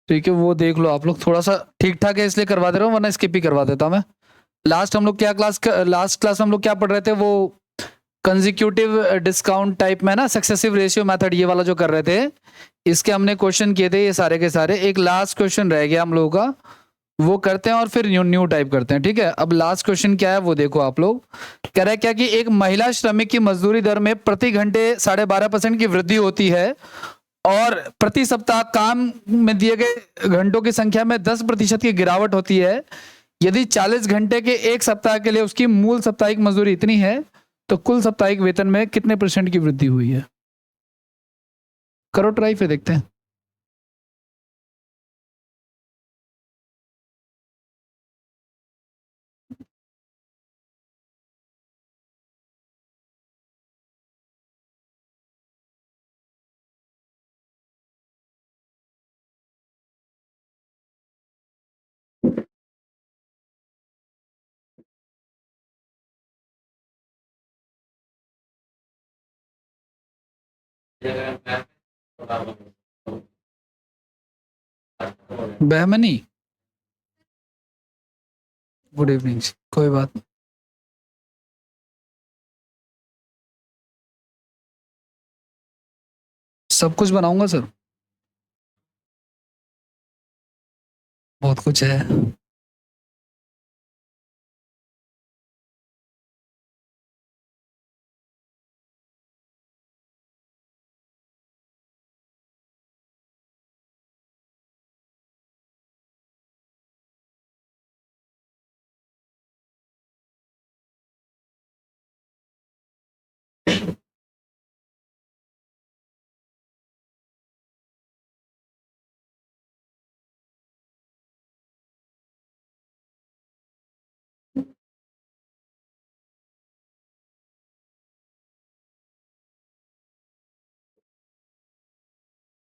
ठीक है, वो देख लो आप लोग, थोड़ा सा ठीक ठाक है इसलिए करवा दे रहा हूँ, वरना स्किप ही करवा देता मैं। लास्ट क्लास हम लोग क्या पढ़ रहे थे, वो कंजिक्यूटिव डिस्काउंट टाइप में ना, सक्सेसिव रेशियो मेथड, ये वाला जो कर रहे थे, इसके हमने क्वेश्चन किए थे ये सारे के सारे। एक लास्ट क्वेश्चन रह गया हम लोगों का, वो करते हैं और फिर न्यू न्यू टाइप करते हैं। ठीक है, अब लास्ट क्वेश्चन क्या है वो देखो आप लोग। कह रहा है क्या कि एक महिला श्रमिक की मजदूरी दर में प्रति घंटे 12.5% की वृद्धि होती है और प्रति सप्ताह काम में दिए गए घंटों की संख्या में 10% की गिरावट होती है। यदि 40 घंटे के एक सप्ताह के लिए उसकी मूल साप्ताहिक मजदूरी इतनी है, तो कुल साप्ताहिक वेतन में कितने % की वृद्धि हुई है? करो ट्राई, फिर देखते हैं। Bahmani, good evening. कोई बात नहीं। सब कुछ बनाऊंगा सर, बहुत कुछ है।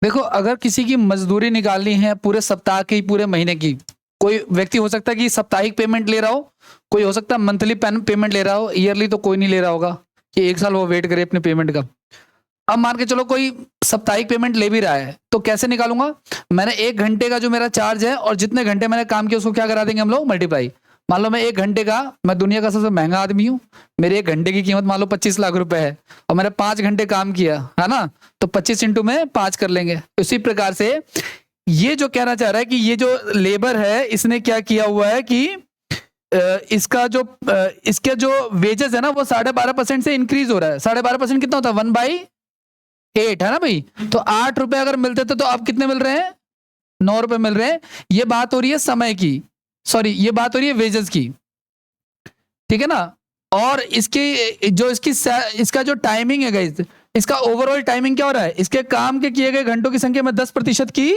देखो, अगर किसी की मजदूरी निकालनी है पूरे सप्ताह की, पूरे महीने की, कोई व्यक्ति हो सकता है कि साप्ताहिक पेमेंट ले रहा हो, कोई हो सकता है मंथली पेमेंट ले रहा हो, ईयरली तो कोई नहीं ले रहा होगा कि एक साल वो वेट करे अपने पेमेंट का। अब मान के चलो कोई साप्ताहिक पेमेंट ले भी रहा है, तो कैसे निकालूंगा? मैंने 1 घंटे का जो मेरा चार्ज है और जितने घंटे मैंने काम किया उसको क्या करा देंगे हम लोग, मल्टीप्लाई। मान लो मैं 1 घंटे का, मैं दुनिया का सबसे महंगा आदमी हूं, मेरे 1 घंटे की कीमत मान लो 25 लाख रुपए है, और मैंने 5 घंटे काम किया है ना, तो 25 इंटू में 5 कर लेंगे। इसी प्रकार से ये जो कहना चाह रहा है कि ये जो लेबर है इसने क्या किया हुआ है कि इसके जो वेजेस है ना वो 12.5% से इंक्रीज हो रहा है। 12.5% कितना होता है, 1/8 है ना भाई। तो 8 रुपए अगर मिलते थे तो अब कितने मिल रहे हैं, 9 रुपए मिल रहे हैं। ये बात हो रही है समय की, सॉरी ये बात हो रही है वेजेस की, ठीक है ना। और इसकी जो इसका जो टाइमिंग है गाइस, इसका ओवरऑल टाइमिंग क्या हो रहा है, इसके काम के किए गए घंटों की संख्या में 10% की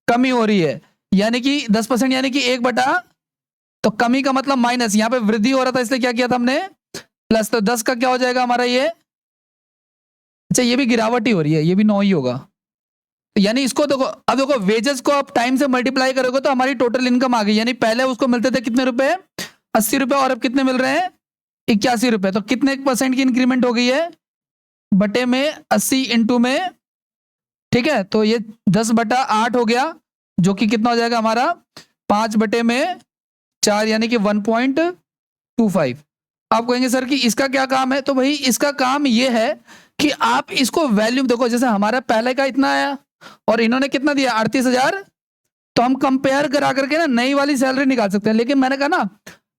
कमी हो रही है। यानी कि 10% यानी कि 1 बटा, तो कमी का मतलब माइनस, यहां पे वृद्धि हो रहा था इसलिए क्या किया था हमने, प्लस। तो 10 का क्या हो जाएगा हमारा ये, अच्छा ये भी गिरावट ही हो रही है, ये भी 9 ही होगा। यानी इसको देखो, अब देखो वेजेस को आप टाइम से मल्टीप्लाई करोगे तो हमारी टोटल इनकम आ गई। यानी पहले उसको मिलते थे कितने रुपए, 80 रुपए, और अब कितने मिल रहे हैं, 81 रुपए। तो कितने % की इंक्रीमेंट हो गई है, बटे में 80 इंटू में, ठीक है। तो ये 10/8 हो गया, जो कि कितना हो जाएगा हमारा, 5/4, यानी कि 1.25। आप कहेंगे सर कि इसका क्या काम है, तो भाई इसका काम ये है कि आप इसको वैल्यूम देखो, जैसे हमारा पहले का इतना आया और इन्होंने कितना दिया, 38,000। तो हम कंपेयर करा करके ना नई वाली सैलरी निकाल सकते हैं, लेकिन मैंने कहा ना,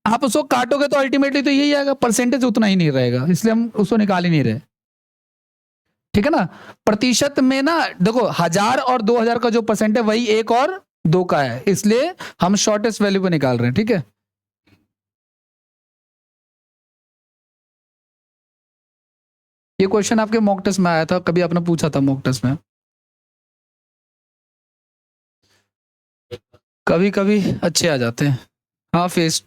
आप उसको काटोगे तो अल्टीमेटली तो यही आएगा, परसेंटेज उतना ही नहीं रहेगा, इसलिए हम उसको निकाल ही नहीं रहे। ठीक है ना। प्रतिशत में ना देखो, 1000 और 2000 का जो परसेंट है वही 1 और 2 का है, इसलिए हम शॉर्टेस्ट वैल्यू को निकाल रहे हैं। ठीक है, ये क्वेश्चन आपके मॉक टेस्ट में आया था, कभी आपने पूछा था मॉक टेस्ट में। कभी कभी अच्छे आ जाते हैं। हाँ, फेस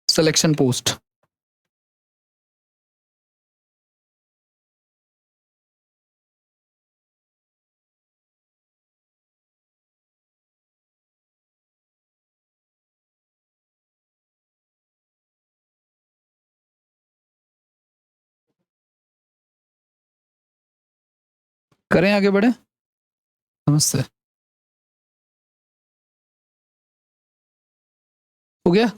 सिलेक्शन पोस्ट। करें आगे बढ़े। नमस्ते। हो गया।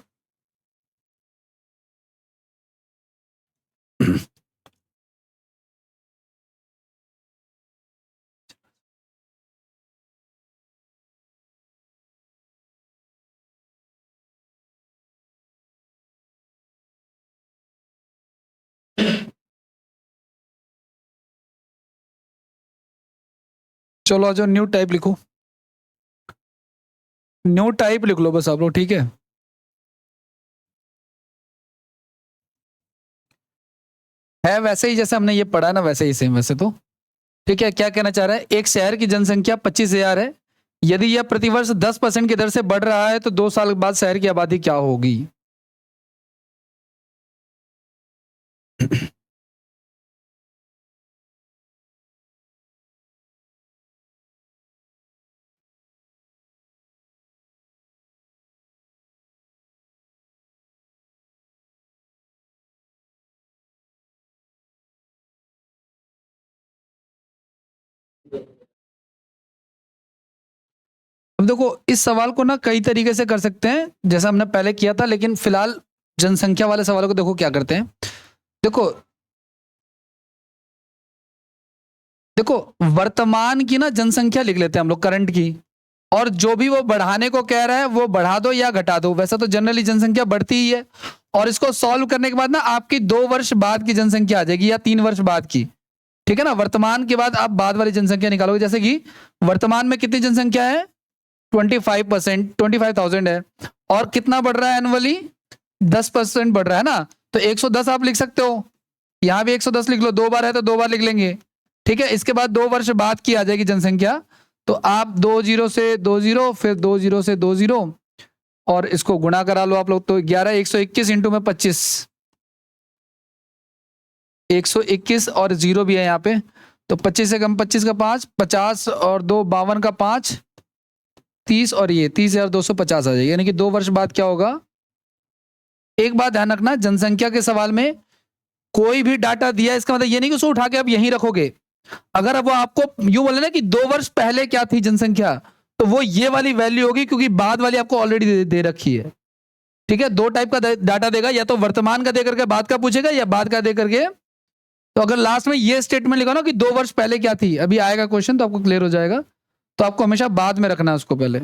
चलो आ जाओ, न्यू टाइप लिखो, न्यू टाइप लिख लो बस आप लोग, ठीक है। है वैसे ही जैसे हमने ये पढ़ा ना, वैसे ही सेम वैसे तो। ठीक है, क्या कहना चाह रहा है, एक शहर की जनसंख्या 25,000 है, यदि यह प्रतिवर्ष 10% की दर से बढ़ रहा है तो 2 साल बाद शहर की आबादी क्या होगी। अब देखो इस सवाल को ना कई तरीके से कर सकते हैं, जैसा हमने पहले किया था, लेकिन फिलहाल जनसंख्या वाले सवालों को देखो क्या करते हैं। देखो देखो वर्तमान की ना जनसंख्या लिख लेते हैं हम लोग, करंट की, और जो भी वो बढ़ाने को कह रहा है वो बढ़ा दो या घटा दो। वैसा तो जनरली जनसंख्या बढ़ती ही है, और इसको सॉल्व करने के बाद ना आपकी 2 वर्ष बाद की जनसंख्या आ जाएगी या 3 वर्ष बाद की। ठीक है ना, वर्तमान के बाद आप बाद वाली जनसंख्या निकालोगे, जैसे कि वर्तमान में कितनी जनसंख्या है, 25%, 25,000 है, और कितना बढ़ रहा है एनुअली, 10% बढ़ रहा है ना, तो 110 आप लिख सकते हो, यहां भी 110 लिख लो, 2 बार है तो 2 बार लिख लेंगे। ठीक है, इसके बाद 2 वर्ष बाद की आ जाएगी जनसंख्या, तो आप 2 0 से 2 0, फिर 2 0 से 2 0, और इसको गुणा करा लो आप लोग, तो 11, 121 इंटू में 25, 121 और 0 भी है यहाँ पे, तो 25 से कम 25 का 5, 50 और 2 52 का 5, 30, और ये 30,250 आ जाएगी, यानी कि 2 वर्ष बाद क्या होगा। एक बात ध्यान रखना, जनसंख्या के सवाल में कोई भी डाटा दिया इसका मतलब ये नहीं कि उसको उठा के आप यहीं रखोगे। अगर अब वो आपको यूं बोले ना कि 2 वर्ष पहले क्या थी जनसंख्या, तो वो ये वाली वैल्यू होगी, क्योंकि बाद वाली आपको ऑलरेडी दे रखी है। ठीक है, 2 टाइप का डाटा देगा, या तो वर्तमान का दे करके बाद का पूछेगा, या बाद का दे करके। तो अगर लास्ट में ये स्टेटमेंट लिखा ना कि 2 वर्ष पहले क्या थी, अभी आएगा क्वेश्चन तो आपको क्लियर हो जाएगा, तो आपको हमेशा बाद में रखना है उसको पहले।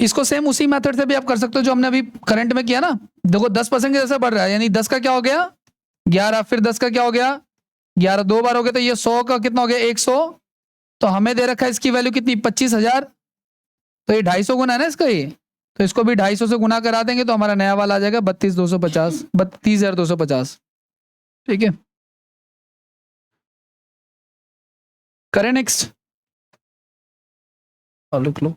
इसको सेम उसी मेथड से भी आप कर सकते हो जो हमने अभी करंट में किया ना। देखो 10% के जैसे बढ़ रहा है, यानी 10 का क्या हो गया 11, फिर 10 का क्या हो गया 11, 2 बार हो गया, तो ये 100 का कितना हो गया 100, तो हमें दे रखा है इसकी वैल्यू कितनी 25,000, तो ये 250 गुना है ना इसका, ये तो इसको भी 250 से गुना करा देंगे तो हमारा नया वाला आ जाएगा 32,250, 32,250। ठीक है, करें नेक्स्ट, लिख लो।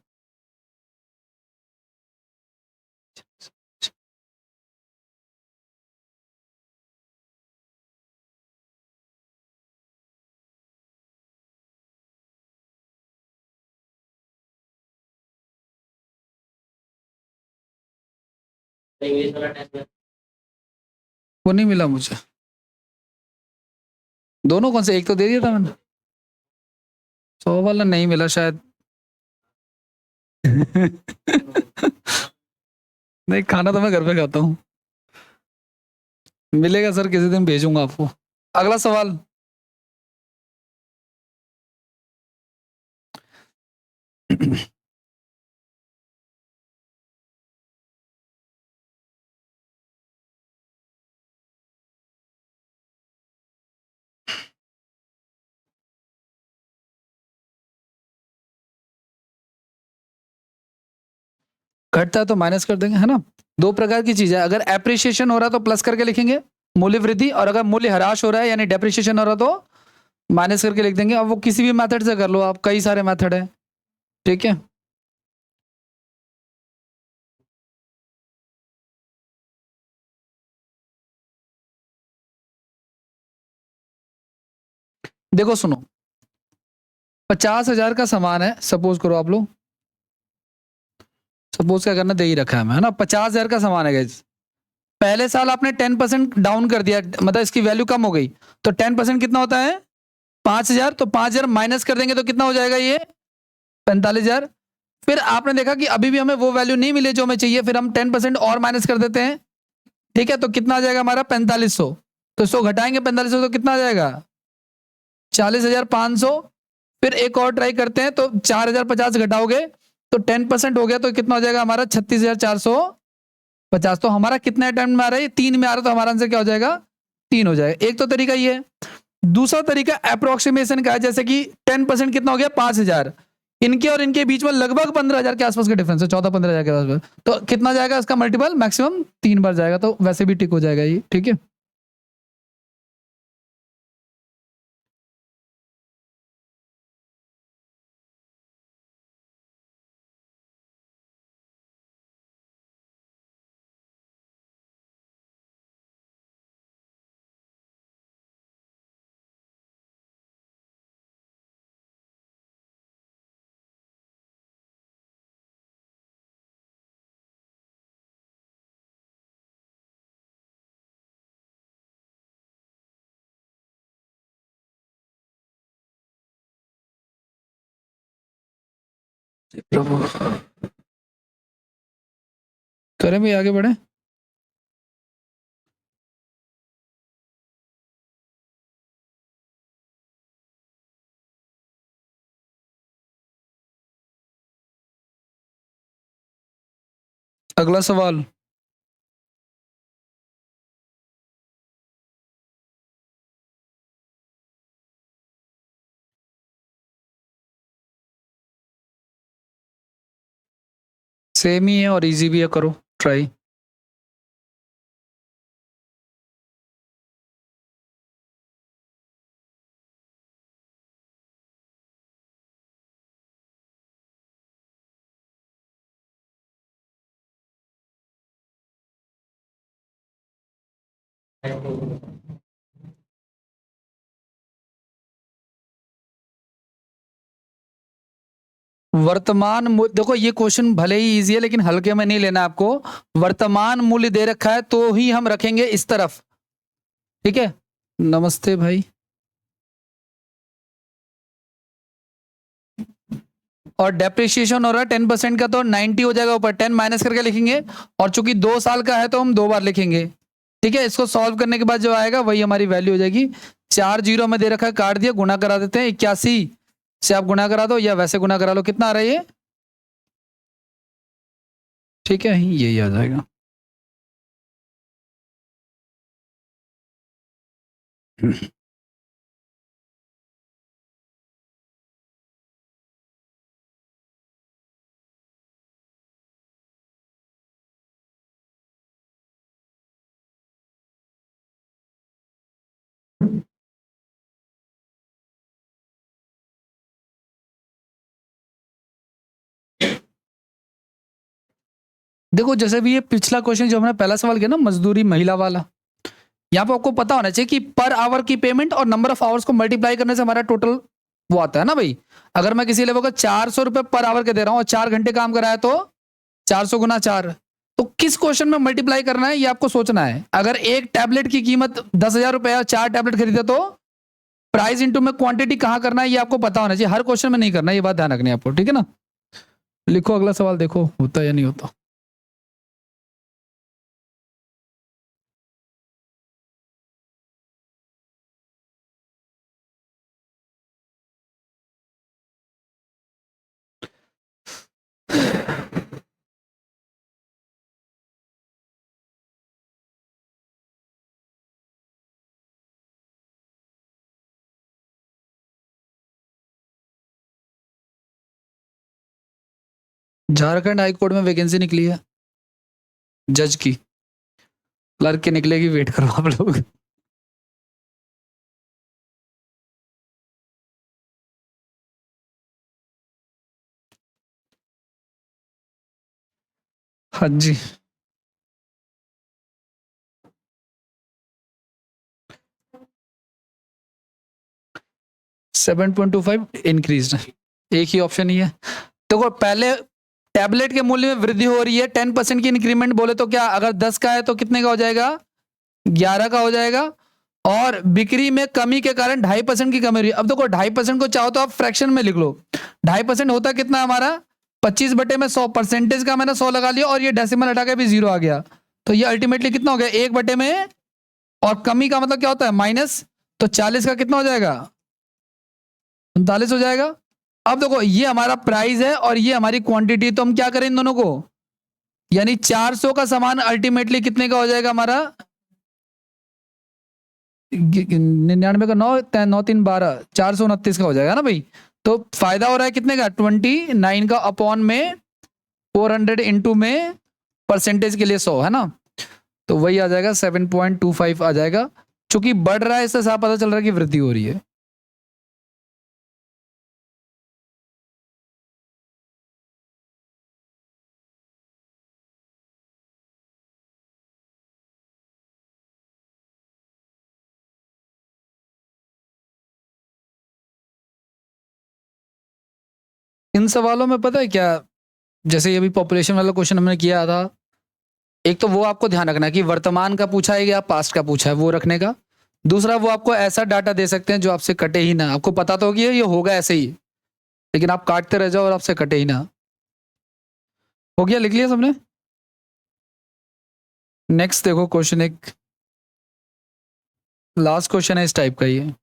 वो नहीं मिला मुझे, दोनों कौन से, एक तो दे दिया था मैंने, 100 वाला नहीं मिला शायद। नहीं, खाना तो मैं घर पे खाता हूँ, मिलेगा सर किसी दिन भेजूंगा आपको। अगला सवाल, घटता है तो माइनस कर देंगे, है ना। 2 प्रकार की चीज है, अगर एप्रिसिएशन हो रहा है तो प्लस करके लिखेंगे मूल्य वृद्धि, और अगर मूल्य ह्रास हो रहा है यानी डेप्रिसिएशन हो रहा है तो माइनस करके लिख देंगे। अब वो किसी भी मेथड से कर लो आप, कई सारे मेथड है। ठीक है, देखो सुनो, 50,000 का सामान है, सपोज करो आप लोग, सपोज क्या करना दे ही रखा है, मैं है ना, 50,000 का सामान है गाइस, पहले साल आपने 10% डाउन कर दिया, मतलब इसकी वैल्यू कम हो गई, तो 10% कितना होता है 5,000, तो 5,000 माइनस कर देंगे तो कितना हो जाएगा ये 45,000। फिर आपने देखा कि अभी भी हमें वो वैल्यू नहीं मिली जो हमें चाहिए, फिर हम 10% और माइनस कर देते हैं, ठीक है, तो कितना आ जाएगा हमारा 4500, तो 100 घटाएंगे 4500 तो कितना आ जाएगा 40,500। फिर एक और ट्राई करते हैं, तो 4,050 घटाओगे तो 10% हो गया, तो कितना हो जाएगा हमारा 36,450। तो हमारा कितना अटेम्प्ट में आ रहा है 3 में आ रहा है, तो हमारा आंसर क्या हो जाएगा 3 हो जाएगा। एक तो तरीका ये है। दूसरा तरीका अप्रोक्सीमेशन का है, जैसे कि 10% कितना हो गया 5,000, इनके और इनके बीच में लगभग 15,000 के आसपास का डिफरेंस है, 14-15,000 के आसपास, तो कितना जाएगा इसका मल्टीपल मैक्सिमम 3 बार जाएगा, तो वैसे भी टिक हो जाएगा ये, ठीक है। प्रभु, करें भी आगे बढ़े। अगला सवाल, सेम ही है और इजी भी है, करो ट्राई। वर्तमान मूल्य, देखो ये क्वेश्चन भले ही इजी है लेकिन हल्के में नहीं लेना आपको। वर्तमान मूल्य दे रखा है तो ही हम रखेंगे इस तरफ, ठीक है। नमस्ते भाई। और डेप्रिसिएशन हो रहा है 10% का, तो 90 हो जाएगा, ऊपर 10 माइनस करके लिखेंगे, और चूंकि 2 साल का है तो हम 2 बार लिखेंगे, ठीक है। इसको सॉल्व करने के बाद जो आएगा वही हमारी वैल्यू हो जाएगी। 4 जीरो में दे रखा है, काट दिया, गुना करा देते हैं, 81 से आप गुना करा दो या वैसे गुना करा लो, कितना आ रहा है ये, ठीक है, यही आ जाएगा। देखो जैसे भी ये पिछला क्वेश्चन जो हमने पहला सवाल किया ना, मजदूरी महिला वाला, यहाँ पे आपको पता होना चाहिए कि पर आवर की पेमेंट और नंबर ऑफ आवर्स को मल्टीप्लाई करने से हमारा टोटल वो आता है ना भाई। अगर मैं किसी लेवल को 400 रुपए पर आवर के दे रहा हूँ और 4 घंटे काम कराया तो 400 गुना 4, तो किस क्वेश्चन में मल्टीप्लाई करना है ये आपको सोचना है। अगर एक टैबलेट की कीमत 10,000 रुपए है, 4 टैबलेट खरीदे तो प्राइस इंटू में क्वांटिटी कहाँ करना है ये आपको पता होना चाहिए, हर क्वेश्चन में नहीं करना, ये बात ध्यान रखनी है आपको, ठीक है ना। लिखो अगला सवाल, देखो होता या नहीं होता। झारखंड हाई कोर्ट में वैकेंसी निकली है जज की, क्लर्क की निकलेगी, वेट करो आप लोग। हाँ जी, 7.25 इंक्रीज, एक ही ऑप्शन ही है। देखो पहले टैबलेट के मूल्य में वृद्धि हो रही है, 10% की इंक्रीमेंट बोले तो क्या, अगर 10 का है तो कितने का हो जाएगा, 11 का हो जाएगा। और बिक्री में कमी के कारण 2.5% की कमी हो रही है। अब देखो 2.5% को चाहो तो आप फ्रैक्शन में लिख लो, 2.5% होता कितना हमारा 25 बटे में 100, परसेंटेज का मैंने 100 लगा लिया और ये डेसिमल हटा के भी 0 आ गया, तो ये अल्टीमेटली कितना हो गया 1 बटे में, और कमी का मतलब क्या होता है माइनस, तो 40 का कितना हो जाएगा 39 हो जाएगा। अब देखो ये हमारा प्राइस है और ये हमारी क्वांटिटी, तो हम क्या करें इन दोनों को, यानी 400 का सामान अल्टीमेटली कितने का हो जाएगा हमारा 99 का 9 9 3 12 429 का हो जाएगा ना भाई। तो फायदा हो रहा है कितने का 29 का अपॉन में 400 इंटू में परसेंटेज के लिए 100 है ना, तो वही आ जाएगा 7.25 आ जाएगा। चूंकि बढ़ रहा है इससे साफ पता चल रहा है कि वृद्धि हो रही है। इन सवालों में पता है क्या, जैसे ये भी पॉपुलेशन वाला क्वेश्चन हमने किया था, एक तो वो आपको ध्यान रखना है कि वर्तमान का पूछा है या पास्ट का पूछा है, वो रखने का। दूसरा वो आपको ऐसा डाटा दे सकते हैं जो आपसे कटे ही ना, आपको पता तो होगी ये होगा ऐसे ही, लेकिन आप काटते रह जाओ और आपसे कटे ही ना। हो गया, लिख लिया सबने। नेक्स्ट देखो क्वेश्चन, एक लास्ट क्वेश्चन है इस टाइप का ये।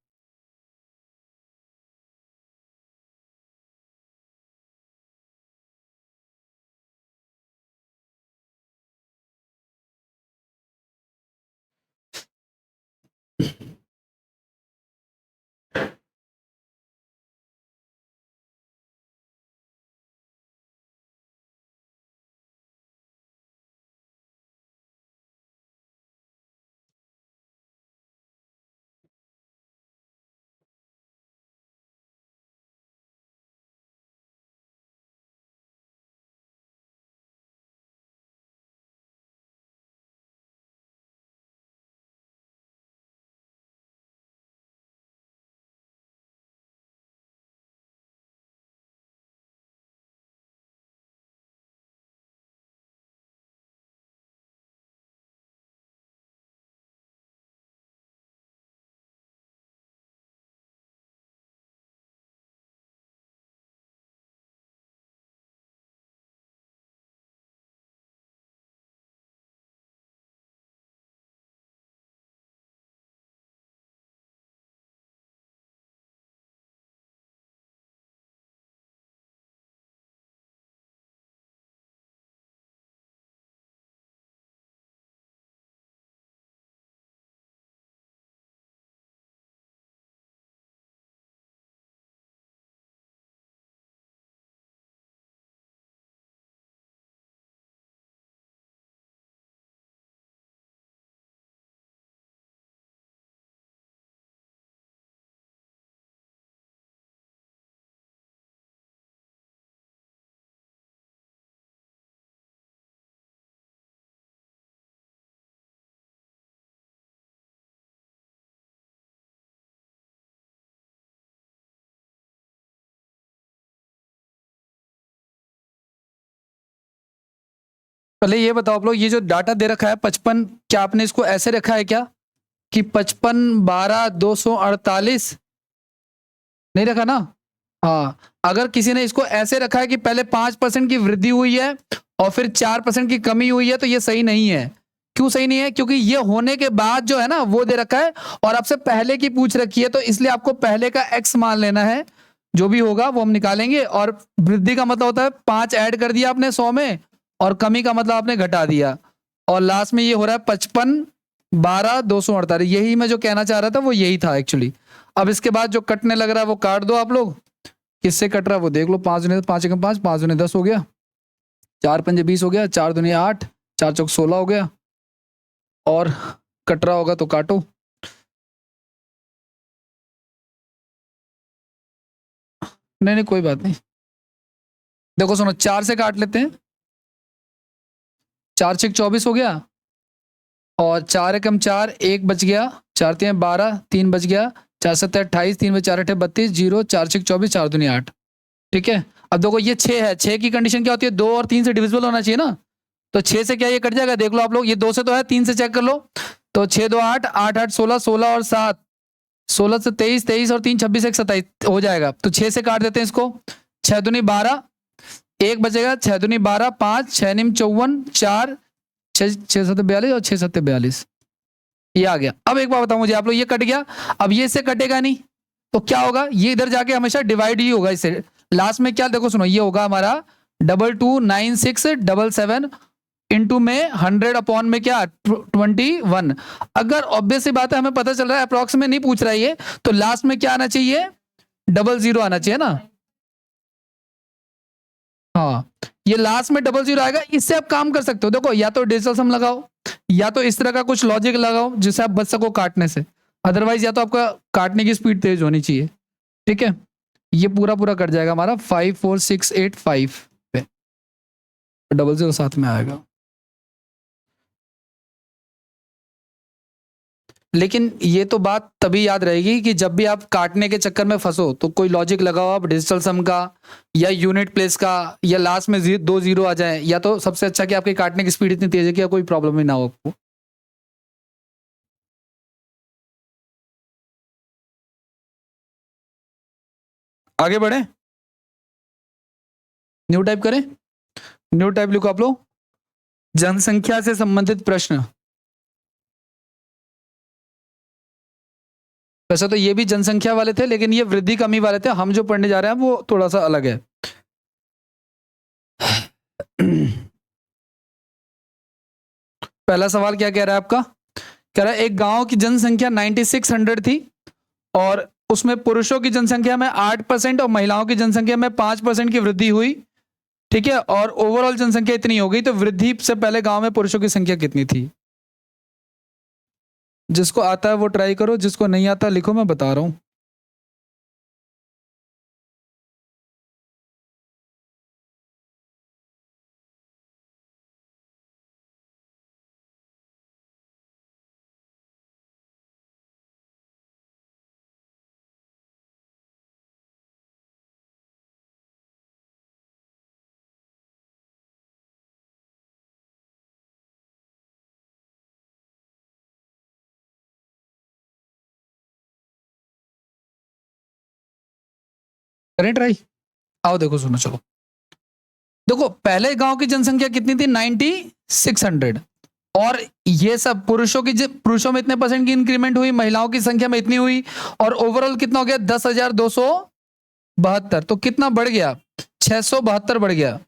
पहले ये बताओ आप लोग, ये जो डाटा दे रखा है 55, क्या आपने इसको ऐसे रखा है क्या कि 55 12 248, नहीं रखा ना। हाँ, अगर किसी ने इसको ऐसे रखा है कि पहले 5% की वृद्धि हुई है और फिर 4% की कमी हुई है, तो ये सही नहीं है। क्यों सही नहीं है, क्योंकि ये होने के बाद जो है ना वो दे रखा है और आपसे पहले की पूछ रखी है, तो इसलिए आपको पहले का x मान लेना है, जो भी होगा वो हम निकालेंगे। और वृद्धि का मतलब होता है 5 ऐड कर दिया आपने 100 में, और कमी का मतलब आपने घटा दिया, और लास्ट में ये हो रहा है 55 12 248। यही मैं जो कहना चाह रहा था वो यही था एक्चुअली। अब इसके बाद जो कटने लग रहा है वो काट दो आप लोग, किससे कट रहा है वो देख लो। 5 दूनी 5 एकम 5, 5 दूनी 10 हो गया, 4 पंजे 20 हो गया, 4 दूनी 8, 4 चौक 16 हो गया, और कट रहा होगा तो काटो। नहीं नहीं कोई बात नहीं, देखो सुनो 4 से काट लेते हैं, 4 6 24 हो गया, और 4 एकम 4, 1 बच गया, 4 3 12, 3 बच गया, 4 7 28, 3 में 4 8 32, 0, 4 6 24, 4 दूनी 8। ठीक है, अब देखो ये 6 है, 6 की कंडीशन क्या होती है, 2 और 3 से डिविजिबल होना चाहिए ना, तो 6 से क्या ये कट जाएगा, देख लो आप लोग, ये 2 से तो है, 3 से चेक कर लो, तो 6 2 8, 8 8 16, 16 और 7, 16 से 23, 23 और 3 26, 1 27 हो जाएगा। तो 6 से काट देते हैं इसको, 6 दूनी 12, एक बचेगा, 6 दूनी 12, 5 6 निम 54, 4 6 6 7 42 और 6 7 42, ये आ गया। अब एक बात बताओ मुझे आप लोग, ये कट गया, अब ये इससे कटेगा नहीं, तो क्या होगा, ये इधर जाके हमेशा डिवाइड ही होगा इससे, लास्ट में क्या, देखो सुनो, ये होगा हमारा 229677 इंटू में 100 अपॉन में क्या 21। अगर ऑब्वियस सी बात है, हमें पता चल रहा है अप्रॉक्स में नहीं पूछ रहा है ये, तो लास्ट में क्या आना चाहिए, 00 आना चाहिए ना। हाँ, ये लास्ट में 00 आएगा, इससे आप काम कर सकते हो, देखो या तो डिजिटल सम लगाओ, या तो इस तरह का कुछ लॉजिक लगाओ जिससे आप बच सको काटने से, अदरवाइज या तो आपका काटने की स्पीड तेज होनी चाहिए। ठीक है, ये पूरा पूरा कट जाएगा हमारा 54685 पे, 00 साथ में आएगा। लेकिन ये तो बात तभी याद रहेगी कि जब भी आप काटने के चक्कर में फंसो तो कोई लॉजिक लगाओ आप डिजिटल सम का या यूनिट प्लेस का, या लास्ट में 2 0 आ जाए, या तो सबसे अच्छा कि आपके काटने की स्पीड इतनी तेज है कि कोई प्रॉब्लम ही ना हो आपको। आगे बढ़े, न्यू टाइप करें, न्यू टाइप लिखो आप लोग, जनसंख्या से संबंधित प्रश्न। वैसे तो ये भी जनसंख्या वाले थे, लेकिन ये वृद्धि कमी वाले थे, हम जो पढ़ने जा रहे हैं वो थोड़ा सा अलग है। पहला सवाल क्या कह रहा है आपका, कह रहा है एक गांव की जनसंख्या 9600 थी, और उसमें पुरुषों की जनसंख्या में 8% और महिलाओं की जनसंख्या में 5% की वृद्धि हुई। ठीक है, और ओवरऑल जनसंख्या इतनी हो गई, तो वृद्धि से पहले गांव में पुरुषों की संख्या कितनी थी। जिसको आता है वो ट्राई करो, जिसको नहीं आता लिखो, मैं बता रहा हूं। करें ट्राई, आओ देखो सुनो, चलो देखो, पहले गांव की जनसंख्या कितनी थी, 9600, और ये सब पुरुषों में इतने परसेंट की इंक्रीमेंट हुई, महिलाओं की संख्या में इतनी हुई, और ओवरऑल कितना हो गया, 10,272, तो कितना बढ़ गया, 672 बढ़ गया,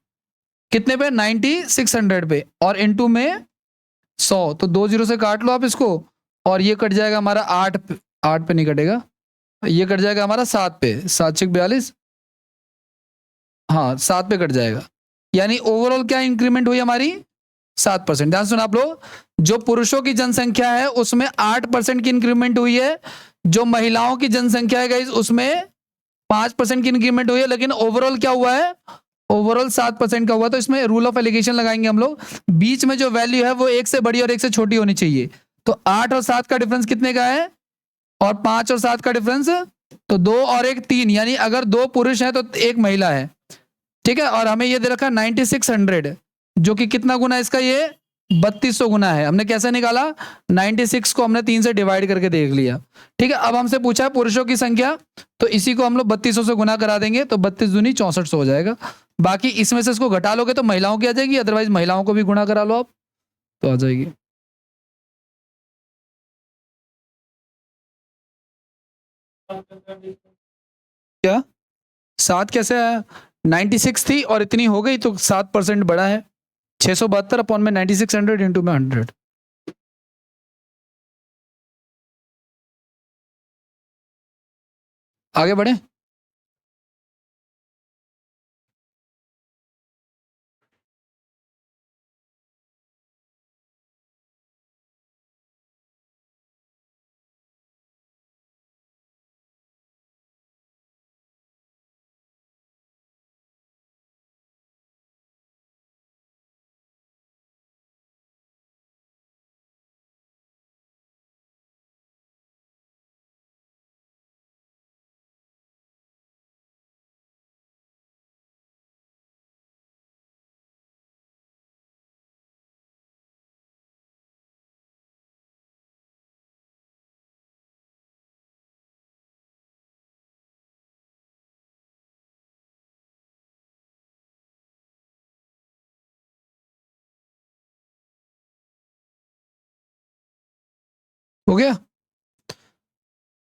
कितने पे, 9600 पे, और इनटू में 100, तो 2 0 से काट लो आप इसको, और ये कट जाएगा हमारा 8 पे, 8 पे नहीं कटेगा, ये कट जाएगा हमारा 7 पे, 7 6 42, हाँ 7 पे कट जाएगा, यानी ओवरऑल क्या इंक्रीमेंट हुई हमारी, 7%। ध्यान सुना आप लोग, जो पुरुषों की जनसंख्या है उसमें 8% की इंक्रीमेंट हुई है, जो महिलाओं की जनसंख्या है गाइस उसमें 5% की इंक्रीमेंट हुई है, लेकिन ओवरऑल क्या हुआ है, ओवरऑल 7% का हुआ। तो इसमें रूल ऑफ एलिगेशन लगाएंगे हम लोग, बीच में जो वैल्यू है वो एक से बड़ी और एक से छोटी होनी चाहिए। तो 8 और 7 का डिफरेंस कितने का है, और 5 और 7 का डिफरेंस, तो 2 और 1 3, यानी अगर 2 पुरुष हैं तो 1 महिला है। ठीक है, और हमें ये दे रखा 9600, जो कि कितना गुना है इसका, ये 3200 गुना है। हमने कैसे निकाला, 96 को हमने 3 से डिवाइड करके देख लिया। ठीक है, अब हमसे पूछा है पुरुषों की संख्या, तो इसी को हम लोग 3200 से गुना करा देंगे, तो 32 दूनी 6400 हो जाएगा। बाकी इसमें से इसको घटा लोगे तो महिलाओं की आ जाएगी, अदरवाइज महिलाओं को भी गुना करा लो आप, तो आ जाएगी। क्या 7 कैसे आया, 96 थी और इतनी हो गई, तो 7% बढ़ा है, 672 अपॉन में 9600 इंटू में 100। आगे बढ़े, हो गया।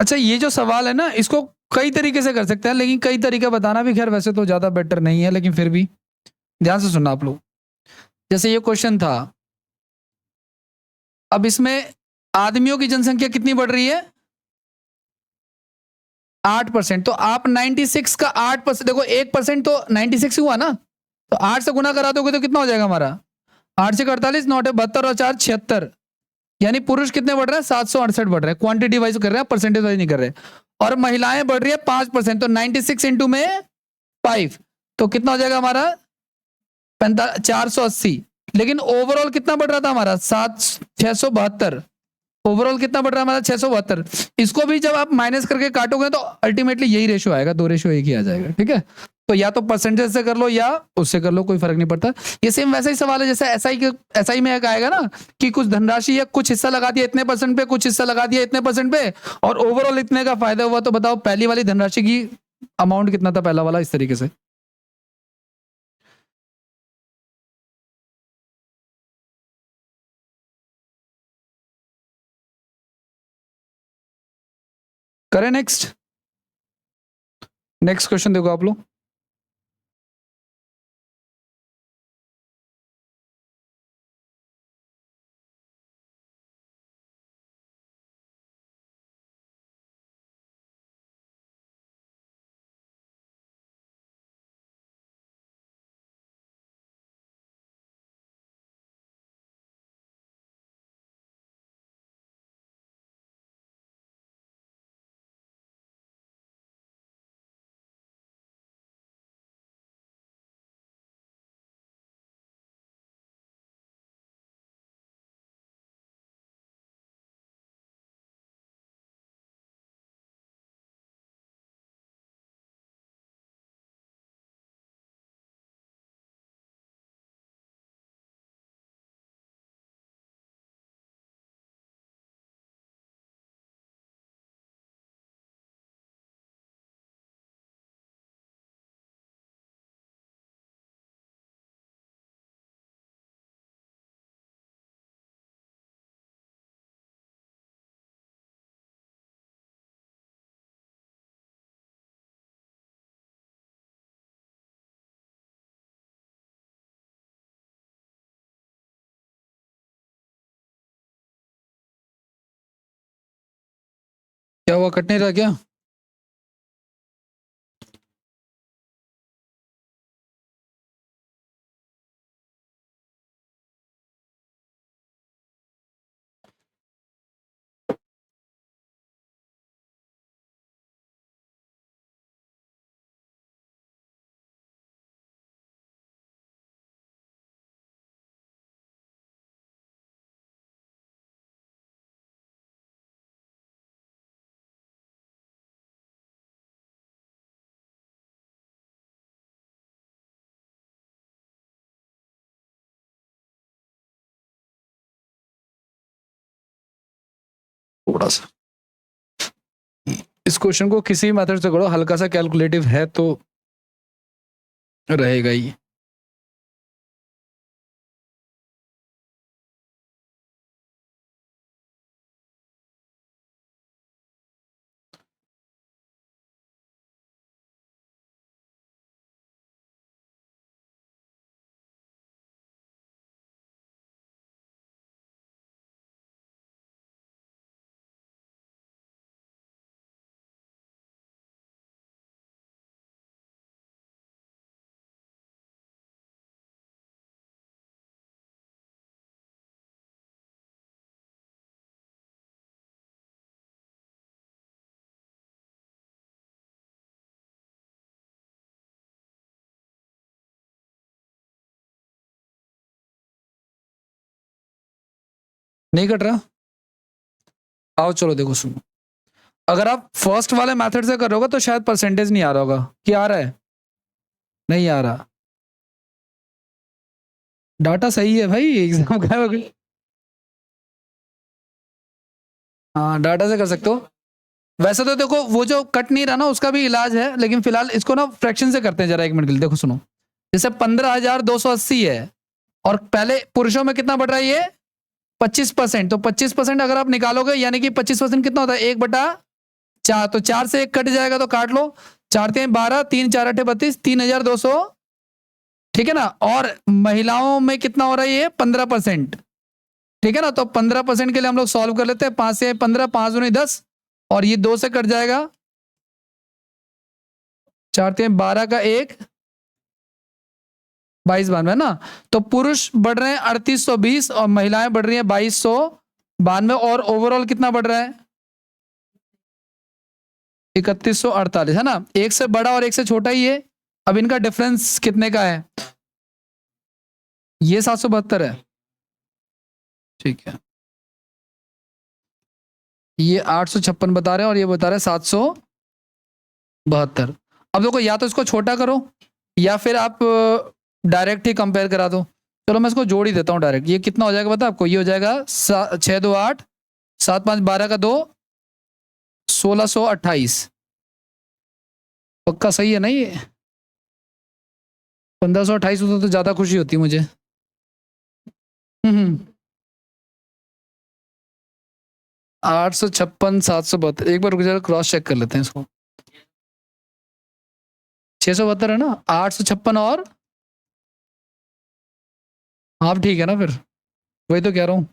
अच्छा, ये जो सवाल है ना, इसको कई तरीके से कर सकते हैं, लेकिन कई तरीके बताना भी खैर वैसे तो ज्यादा बेटर नहीं है, लेकिन फिर भी ध्यान से सुनना आप लोग। जैसे ये क्वेश्चन था, अब इसमें आदमियों की जनसंख्या कितनी बढ़ रही है? 8%। तो आप 96 का 8%, देखो 1% तो 96 हुआ ना, तो 8 से गुना करा दोगे तो कितना हो जाएगा हमारा? 8 से 48, 9 72 और 4 76। यानी पुरुष कितने बढ़ रहे हैं? 768 बढ़ रहे हैं। क्वांटिटी वाइज कर रहे हैं, परसेंटेज वाइज नहीं कर रहे। और महिलाएं बढ़ रही है 5%, तो 96 इंटू में 5, तो कितना हो जाएगा हमारा? 480। लेकिन ओवरऑल कितना बढ़ रहा था हमारा? 672। ओवरऑल कितना बढ़ रहा है हमारा? 672। इसको भी जब आप माइनस करके काटोगे तो अल्टीमेटली यही रेशियो आएगा, 2:1 ही आ जाएगा। ठीक है, तो या तो परसेंटेज से कर लो या उससे कर लो, कोई फर्क नहीं पड़ता। ये सेम वैसा ही सवाल है जैसे एसआई में एक आएगा ना कि कुछ धनराशि या कुछ हिस्सा लगा दिया इतने परसेंट पे, कुछ हिस्सा लगा दिया इतने परसेंट पे, और ओवरऑल इतने का फायदा हुआ, तो बताओ पहली वाली धनराशि की अमाउंट कितना था, पहला वाला, इस तरीके से। करें नेक्स्ट। नेक्स्ट क्वेश्चन देखो आप लोग। क्या हुआ, कट नहीं रहा क्या? थोड़ा सा इस क्वेश्चन को किसी मेथड से करो, हल्का सा कैलकुलेटिव है तो रहेगा ही। नहीं कट रहा? आओ चलो देखो सुनो, अगर आप फर्स्ट वाले मेथड से करोगे तो शायद परसेंटेज नहीं आ रहा होगा। क्या आ रहा है? नहीं आ रहा। डाटा सही है भाई, एग्जाम का है। हाँ, डाटा से कर सकते हो। वैसे तो देखो वो जो कट नहीं रहा ना, उसका भी इलाज है, लेकिन फिलहाल इसको ना फ्रैक्शन से करते हैं जरा, 1 मिनट के लिए देखो सुनो। जैसे 15,280 है, और पहले पुरुषों में कितना बढ़ रहा है ये? 25%, तो 25% अगर आप निकालोगे यानी कि 25% कितना होता है 1/4, तो 4 से 1 कट जाएगा तो काट लो, 4 3 12, 3 4 8 32, 3200, ठीक है ना। और महिलाओं में कितना हो रहा है ये 15%, ठीक है ना। तो 15% के लिए हम लोग सॉल्व कर लेते हैं, 5 से 15, 5 दूनी 10, और ये 2 से कट जाएगा, 4 3 12 का 1, 2292 है ना। तो पुरुष बढ़ रहे हैं 3820 और महिलाएं बढ़ रही हैं 2292, और ओवरऑल कितना बढ़ रहा है 3148, है ना। एक से बड़ा और एक से छोटा ही है। अब इनका डिफरेंस कितने का है, ये 772 है, ठीक है। ये 856 बता रहे हैं और ये बता रहे हैं 772। अब देखो या तो इसको छोटा करो या फिर आप डायरेक्ट ही कंपेयर करा दो। चलो मैं इसको जोड़ ही देता हूँ डायरेक्ट। ये कितना हो जाएगा पता आपको, ये हो जाएगा 6 2 8, 7 5 12 का 2, 1628। पक्का सही है ना ये, 1528 होता तो ज्यादा खुशी होती मुझे। 856 772, एक बार रुक जाओ क्रॉस चेक कर लेते हैं इसको। 672 है ना, 856 और, आप ठीक है ना फिर, वही तो कह रहा हूँ।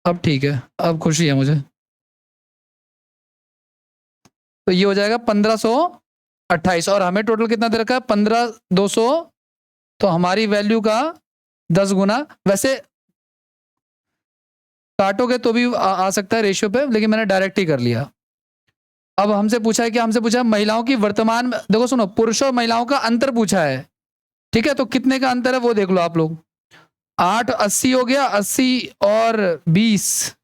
अब ठीक है, अब खुशी है मुझे। तो ये हो जाएगा 1528, और हमें टोटल कितना दे रखा है 15200, तो हमारी वैल्यू का 10 गुना। वैसे काटोगे तो भी आ सकता है रेशियो पे, लेकिन मैंने डायरेक्ट ही कर लिया। अब हमसे पूछा है कि हमसे पूछा है महिलाओं की वर्तमान, देखो सुनो, पुरुषों और महिलाओं का अंतर पूछा है, ठीक है। तो कितने का अंतर है वो देख लो आप लोग। 8 80 हो गया, 80 और 20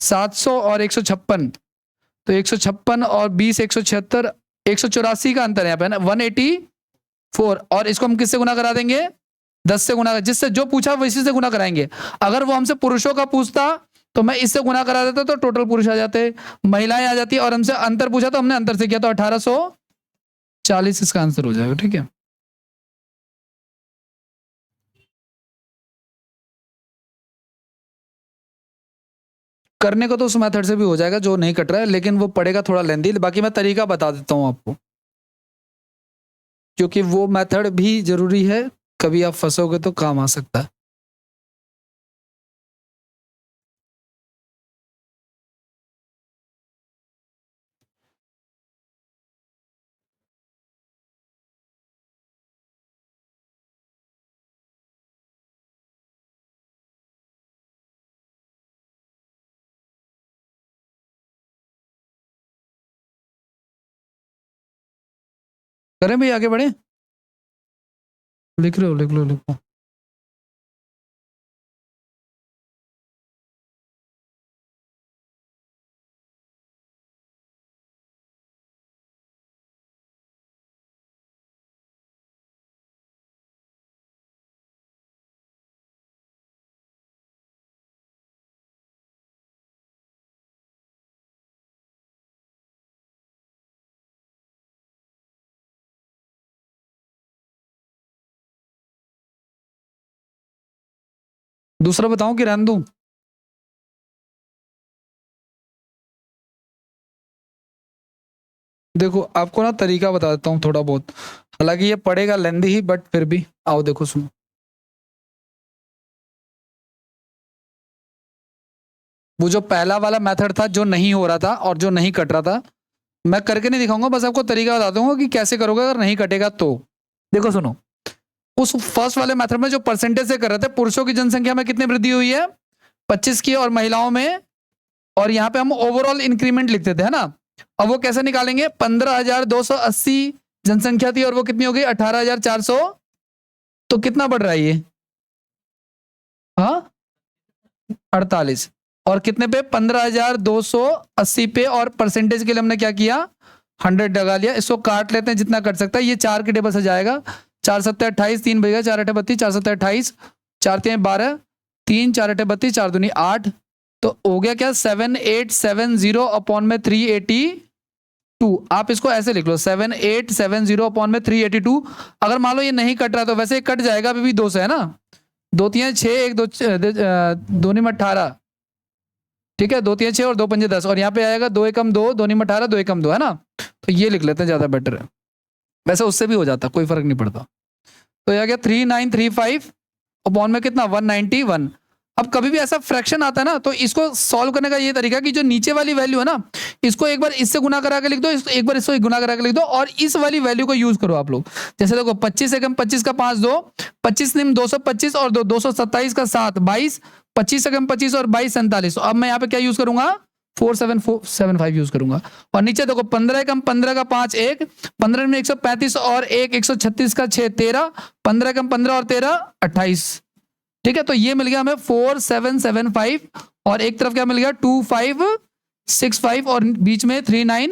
700 और 156, तो 156 और 20 176, 184 का अंतर है यहाँ पे ना, 184। और इसको हम किससे गुना करा देंगे, 10 से गुना, जिससे जो पूछा वो इसी से गुना कराएंगे। अगर वो हमसे पुरुषों का पूछता तो मैं इससे गुना करा देता तो टोटल पुरुष आ जाते, महिलाएं आ जाती, और हमसे अंतर पूछा तो हमने अंतर से किया, तो 1840 इसका आंसर हो जाएगा, ठीक है। करने को तो उस मेथड से भी हो जाएगा जो नहीं कट रहा है, लेकिन वो पड़ेगा थोड़ा लेंदी। बाकी मैं तरीका बता देता हूं आपको, क्योंकि वो मेथड भी जरूरी है, कभी आप फंसोगे तो काम आ सकता है। करें भाई, आगे बढ़े, लिख लो लिख लो लिख लो। दूसरा बताऊं कि रहने दूं? देखो आपको ना तरीका बता देता हूँ थोड़ा बहुत, हालांकि ये पड़ेगा लेंदी ही, बट फिर भी आओ देखो सुनो। वो जो पहला वाला मेथड था जो नहीं हो रहा था और जो नहीं कट रहा था, मैं करके नहीं दिखाऊंगा, बस आपको तरीका बता दूंगा कि कैसे करोगे अगर नहीं कटेगा तो। देखो सुनो, उस फर्स्ट वाले मेथड में जो परसेंटेज से कर रहे थे, पुरुषों की जनसंख्या में कितनी वृद्धि हुई है 25 की, और महिलाओं में, और यहाँ पे हम ओवरऑल इंक्रीमेंट लिखते थे, है ना। अब वो कैसे निकालेंगे, 15,280 जनसंख्या थी और वो कितनी हो गई 18,400, तो कितना बढ़ रहा है ये, हाँ 48, और कितने पे 15,280 पे, और परसेंटेज के लिए हमने क्या किया 100 लगा लिया। इसको काट लेते हैं जितना कट सकता है, ये 4 के टेबल से जाएगा, 4 7 28, 3 भैया 4 8 32, 4 7 28, 4 3 12, 3 4 8 32, 4 दूनी 8, तो हो गया क्या 7870 अपॉन में 382। आप इसको ऐसे लिख लो 7870 अपॉन में 382। अगर मान लो ये नहीं कट रहा तो वैसे कट जाएगा, अभी भी 2 से है ना, 2 3 6 1 2 2 9 18, ठीक है, 2 3 6 और 2 5 10, और यहाँ पे आएगा 2 एकम 2, 2 9 18, 2 एकम 2, है ना। तो ये लिख लेते हैं, ज्यादा बेटर है। वैसे उससे भी हो जाता, कोई फर्क नहीं पड़ता। तो यह गया 3935 अपॉन में कितना 191। अब कभी भी ऐसा फ्रैक्शन आता है ना, तो इसको सॉल्व करने का ये तरीका कि जो नीचे वाली वैल्यू है ना, इसको एक बार इससे गुना करा के लिख दो, एक बार इसको गुना करा के लिख दो, और इस वाली वैल्यू को यूज करो आप लोग। जैसे देखो 25 एकम 25 का 5 2, 25 निम 225 और 227 का 7 22, 25 एकम 25 और 22 47। अब मैं यहाँ पे क्या यूज करूंगा, 4775 यूज करूंगा। और नीचे देखो 15 एकम 15 का 5 1, 15 में 135 और 1 136 का 6 13, 15 एकम 15 और 13 28, ठीक है। तो ये मिल गया हमें 4775, और एक तरफ क्या मिल गया 2565, और बीच में 39।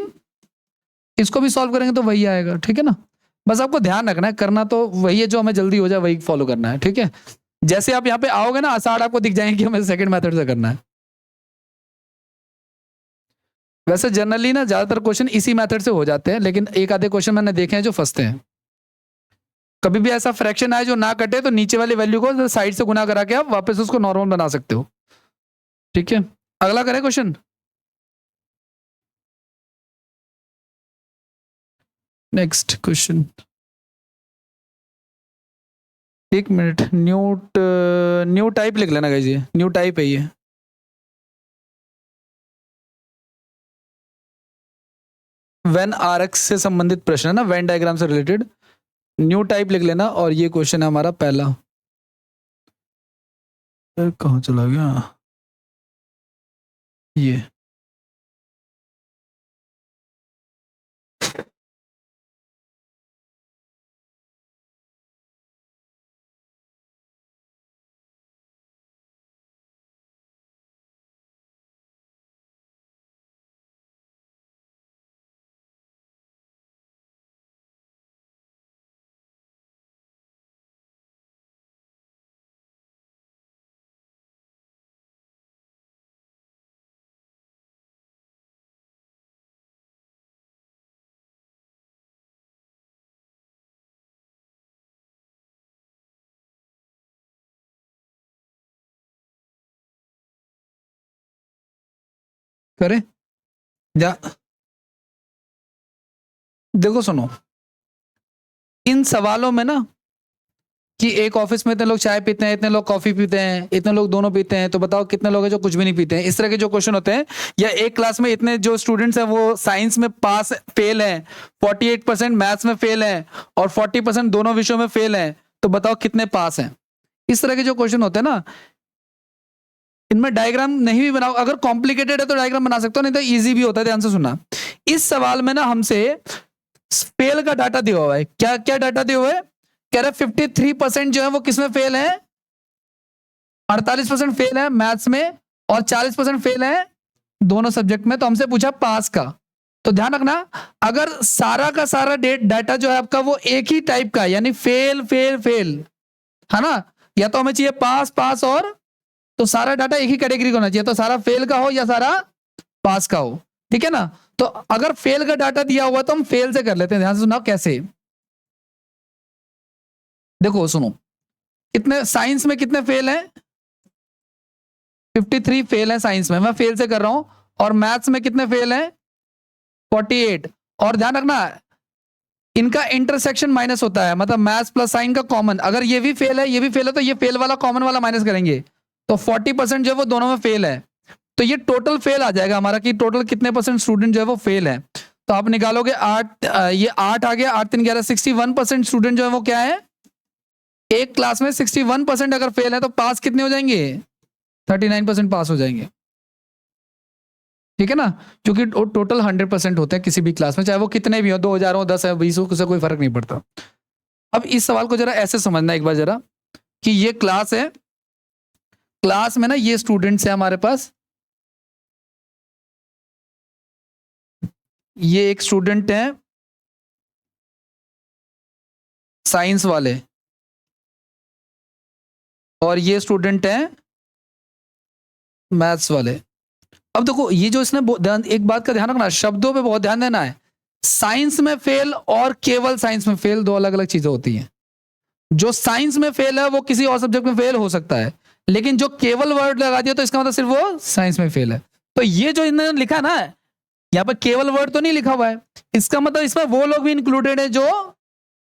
इसको भी सॉल्व करेंगे तो वही आएगा, ठीक है ना। बस आपको ध्यान रखना है, करना तो वही है, जो हमें जल्दी हो जाए वही फॉलो करना है, ठीक है। जैसे आप यहाँ पे आओगे ना, आसार आपको दिख जाएंगे कि हमें सेकंड मेथड से करना है। वैसे जनरली ना ज्यादातर क्वेश्चन इसी मेथड से हो जाते हैं, लेकिन एक आधे क्वेश्चन मैंने देखे हैं जो फंसते हैं। कभी भी ऐसा फ्रैक्शन आए जो ना कटे, तो नीचे वाली वैल्यू को साइड से गुना करा के आप वापस उसको नॉर्मल बना सकते हो, ठीक है। अगला करें क्वेश्चन, नेक्स्ट क्वेश्चन। एक मिनट, न्यू टाइप लिख लेना गाइस, ये न्यू टाइप है ये। वेन आरएक्स से संबंधित प्रश्न है ना, वेन डायग्राम से रिलेटेड, न्यू टाइप लिख लेना। और ये क्वेश्चन है हमारा पहला, कहाँ चला गया ये, करें जा। देखो सुनो, इन सवालों में ना, कि एक ऑफिस में इतने लोग चाय पीते हैं, इतने लोग कॉफी पीते हैं, इतने लोग दोनों पीते हैं, तो बताओ कितने लोग हैं जो कुछ भी नहीं पीते हैं, इस तरह के जो क्वेश्चन होते हैं। या एक क्लास में इतने जो स्टूडेंट्स हैं वो साइंस में पास फेल हैं, 48% मैथ्स में फेल हैं, और 40% दोनों विषयों में फेल हैं, तो बताओ कितने पास हैं। इस तरह के जो क्वेश्चन होते हैं ना, इनमें डायग्राम नहीं भी बनाओ, अगर कॉम्प्लिकेटेड है तो डायग्राम बना सकते हो, नहीं तो इजी भी होता है। ध्यान से सुनना, इस सवाल में ना हमसे फेल का डाटा दिया हुआ है। क्या क्या डाटा दिया हुआ है, कह रहा है 53% जो है वो किसमें फेल है, 48% फेल है मैथ्स में, और 40% फेल है दोनों सब्जेक्ट में। तो हमसे पूछा पास का। तो ध्यान रखना, अगर सारा का सारा डाटा जो है आपका वो एक ही टाइप का, यानी फेल फेल फेल, है ना, या तो हमें चाहिए पास पास, और तो सारा डाटा एक ही कैटेगरी का होना चाहिए, तो सारा फेल का हो या सारा पास का हो, ठीक है ना। तो अगर फेल का डाटा दिया हुआ तो हम फेल से कर लेते हैं। ध्यान से सुना कैसे, देखो सुनो, कितने साइंस में कितने फेल हैं, 53 फेल है साइंस में, मैं फेल से कर रहा हूं। और मैथ्स में कितने फेल हैं, 48। और ध्यान रखना, इनका इंटरसेक्शन माइनस होता है, मतलब मैथ्स प्लस साइन का कॉमन। अगर ये भी फेल है ये भी फेल है, तो ये फेल वाला कॉमन वाला माइनस करेंगे, तो 40% जो है वो दोनों में फेल है। तो ये टोटल फेल आ जाएगा हमारा, कि टोटल कितने परसेंट स्टूडेंट जो है वो फेल है। तो आप निकालोगे 8, ये 8 आ गया, 8 3 11, 61% स्टूडेंट जो है वो क्या है, एक क्लास में 61% अगर फेल है, तो पास कितने हो जाएंगे, 39% पास हो जाएंगे, ठीक है ना। क्योंकि टोटल 100% होते हैं किसी भी क्लास में, चाहे वो कितने भी हो, 2000 हो, 10 है, 20 हो, उससे कोई फर्क नहीं पड़ता। अब इस सवाल को जरा ऐसे समझना एक बार जरा, कि ये क्लास है, क्लास में ना ये स्टूडेंट्स है हमारे पास, ये एक स्टूडेंट है साइंस वाले, और ये स्टूडेंट है मैथ्स वाले। अब देखो ये जो इसने एक बात का ध्यान रखना, शब्दों पे बहुत ध्यान देना है। साइंस में फेल और केवल साइंस में फेल दो अलग अलग चीजें होती हैं। जो साइंस में फेल है वो किसी और सब्जेक्ट में फेल हो सकता है, लेकिन जो केवल वर्ड लगा दिया तो इसका मतलब सिर्फ वो साइंस में फेल है। तो ये जो इन्होंने लिखा ना, यहाँ पर केवल वर्ड तो नहीं लिखा हुआ है, इसका मतलब इसमें वो लोग भी इंक्लूडेड है जो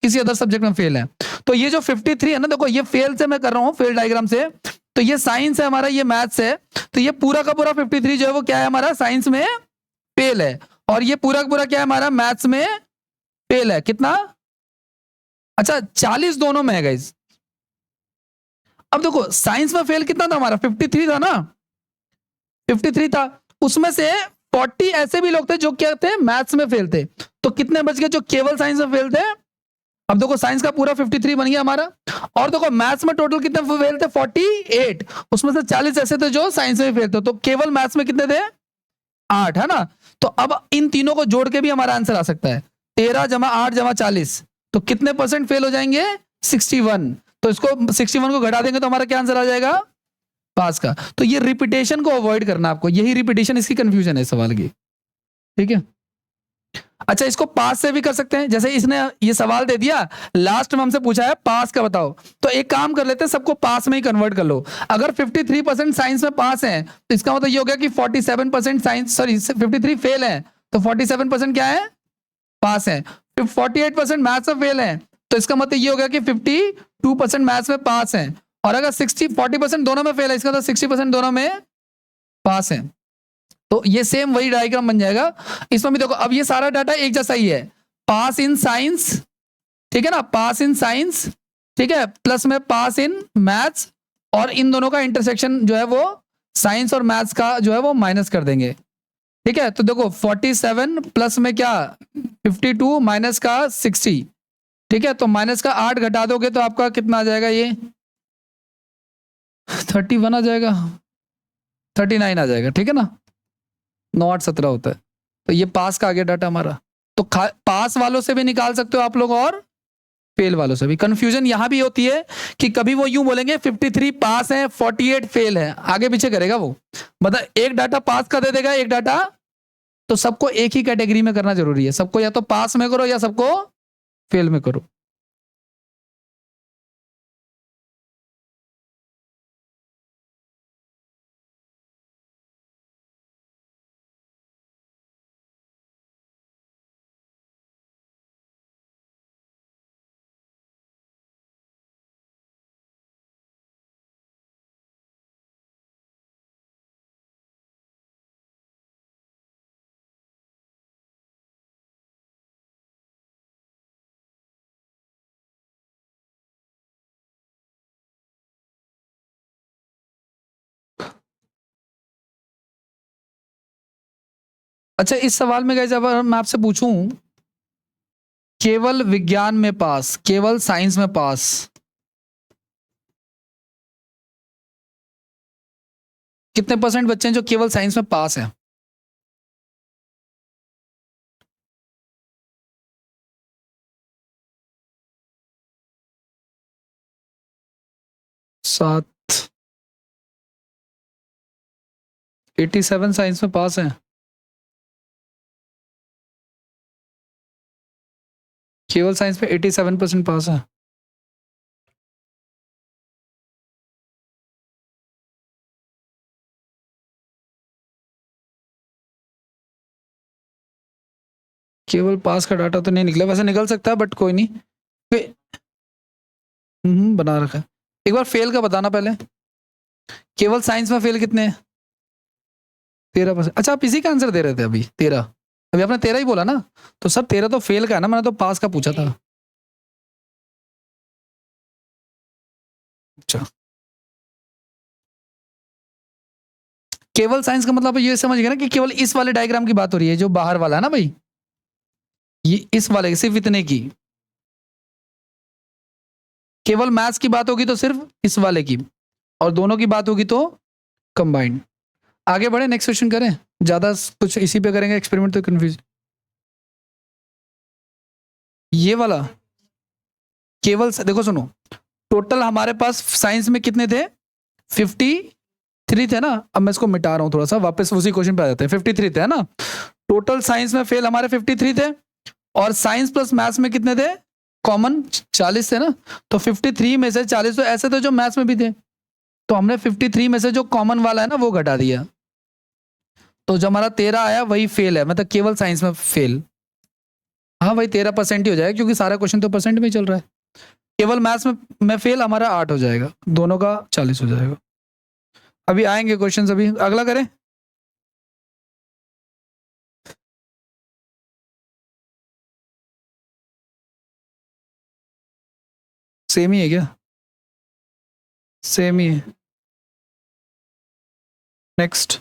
किसी अदर सब्जेक्ट में फेल है। तो ये जो 53 है ना, देखो ये फेल से मैं कर रहा हूँ, फेल डायग्राम से, तो ये साइंस है हमारा, ये मैथ्स है, तो ये पूरा का पूरा 53 जो है वो क्या है हमारा, साइंस में फेल है, और ये पूरा का पूरा क्या है हमारा, मैथ्स में फेल है। कितना? अच्छा 40 दोनों में है गाइस। अब देखो साइंस में फेल कितना था हमारा, 53 था ना, 53 था, उसमें से 40 ऐसे भी लोग थे जो क्या थे, मैथ्स में फेल थे। तो कितने बच गए जो केवल साइंस में फेल थे? अब देखो साइंस का पूरा 53 बन गया हमारा, और देखो मैथ्स में टोटल कितने फेल थे, 48, उसमें से 40 ऐसे थे जो साइंस में फेल थे। तो केवल मैथ्स में कितने थे, 8, है ना। तो अब इन तीनों को जोड़ के भी हमारा आंसर आ सकता है, 13 जमा 8 जमा 40, तो कितने परसेंट फेल हो जाएंगे, 61। तो इसको 61 को घटा देंगे तो हमारा क्या आंसर आ जाएगा, पास का। तो ये रिपीटेशन को अवॉइड करना आपको, यही रिपीटेशन इसकी कंफ्यूजन है सवाल की, ठीक है। अच्छा इसको पास से भी कर सकते हैं, जैसे इसने ये सवाल दे दिया, लास्ट में हमसे पूछा है पास का बताओ, तो एक काम कर लेते हैं, सबको पास में ही कन्वर्ट कर लो। अगर 53% साइंस में पास है तो इसका मतलब ये हो गया कि 47% साइंस, सॉरी 53 फेल है, तो 47% क्या है, पास है। 48% मैथ्स में फेल है, तो इसका मतलब ये हो गया कि 52% मैथ्स में पास है, और अगर 40% दोनों में फेल है, इसका मतलब 60% दोनों में पास है। तो ये सेम वही डायग्राम बन जाएगा। इसमें भी देखो अब ये सारा डाटा एक जैसा ही है, पास इन साइंस, ठीक है ना, पास इन साइंस, ठीक है, प्लस में पास इन मैथ्स, और इन दोनों का इंटरसेक्शन जो है वो साइंस और मैथ्स का जो है वो माइनस कर देंगे, ठीक है। तो देखो 47 प्लस में क्या 52 माइनस का 60, ठीक है, तो माइनस का 8 घटा दोगे तो आपका कितना आ जाएगा, ये 31 आ जाएगा, 39 आ जाएगा, ठीक है ना, 9 8 17 होता है। तो ये पास का आ गया डाटा हमारा। तो पास वालों से भी निकाल सकते हो आप लोग और फेल वालों से भी। कंफ्यूजन यहां भी होती है कि कभी वो यूं बोलेंगे 53 पास है 48 फेल है, आगे पीछे करेगा वो, मतलब एक डाटा पास का दे देगा, एक डाटा, तो सबको एक ही कैटेगरी में करना जरूरी है, सबको या तो पास में करो या सबको फेल में करो। अच्छा इस सवाल में जब मैं आपसे पूछूं केवल विज्ञान में पास, केवल साइंस में पास, कितने परसेंट बच्चे हैं जो केवल साइंस में पास हैं? सात, 87 साइंस में पास हैं, केवल साइंस में 87% पास है। केवल पास का डाटा तो नहीं निकला, वैसे निकल सकता है बट कोई नहीं। बना रखा है। एक बार फेल का बताना पहले, केवल साइंस में फेल कितने हैं? 13%। अच्छा आप इसी का आंसर दे रहे थे अभी, 13, अभी आपने 13 ही बोला ना, तो सर 13 तो फेल का है ना, मैंने तो पास का पूछा था। अच्छा केवल साइंस का मतलब ये समझ गए ना कि केवल इस वाले डायग्राम की बात हो रही है, जो बाहर वाला है ना भाई, ये इस वाले सिर्फ इतने की। केवल मैथ्स की बात होगी तो सिर्फ इस वाले की, और दोनों की बात होगी तो कंबाइंड। आगे बढ़े, नेक्स्ट क्वेश्चन करें, ज्यादा कुछ इसी पे करेंगे एक्सपेरिमेंट तो कंफ्यूज। ये वाला केवल देखो सुनो, टोटल हमारे पास साइंस में कितने थे, 53 थे ना। अब मैं इसको मिटा रहा हूं थोड़ा सा, वापस उसी क्वेश्चन पे आ जाते हैं। 53 थे ना टोटल साइंस में, फेल हमारे 53 थे, और साइंस प्लस मैथ्स में कितने थे, कॉमन 40 थे ना, तो 53 में से 40 तो ऐसे थे जो मैथ्स में भी थे, तो हमने 53 में से जो कॉमन वाला है ना वो घटा दिया, तो जो हमारा 13 आया वही फेल है, मतलब केवल साइंस में फेल। हाँ भाई 13% ही हो जाएगा, क्योंकि सारा क्वेश्चन तो परसेंट में ही चल रहा है। केवल मैथ्स में फेल हमारा 8 हो जाएगा, दोनों का 40 हो जाएगा। अभी आएंगे क्वेश्चन, अभी अगला करें। सेम ही है क्या? सेम ही है। नेक्स्ट।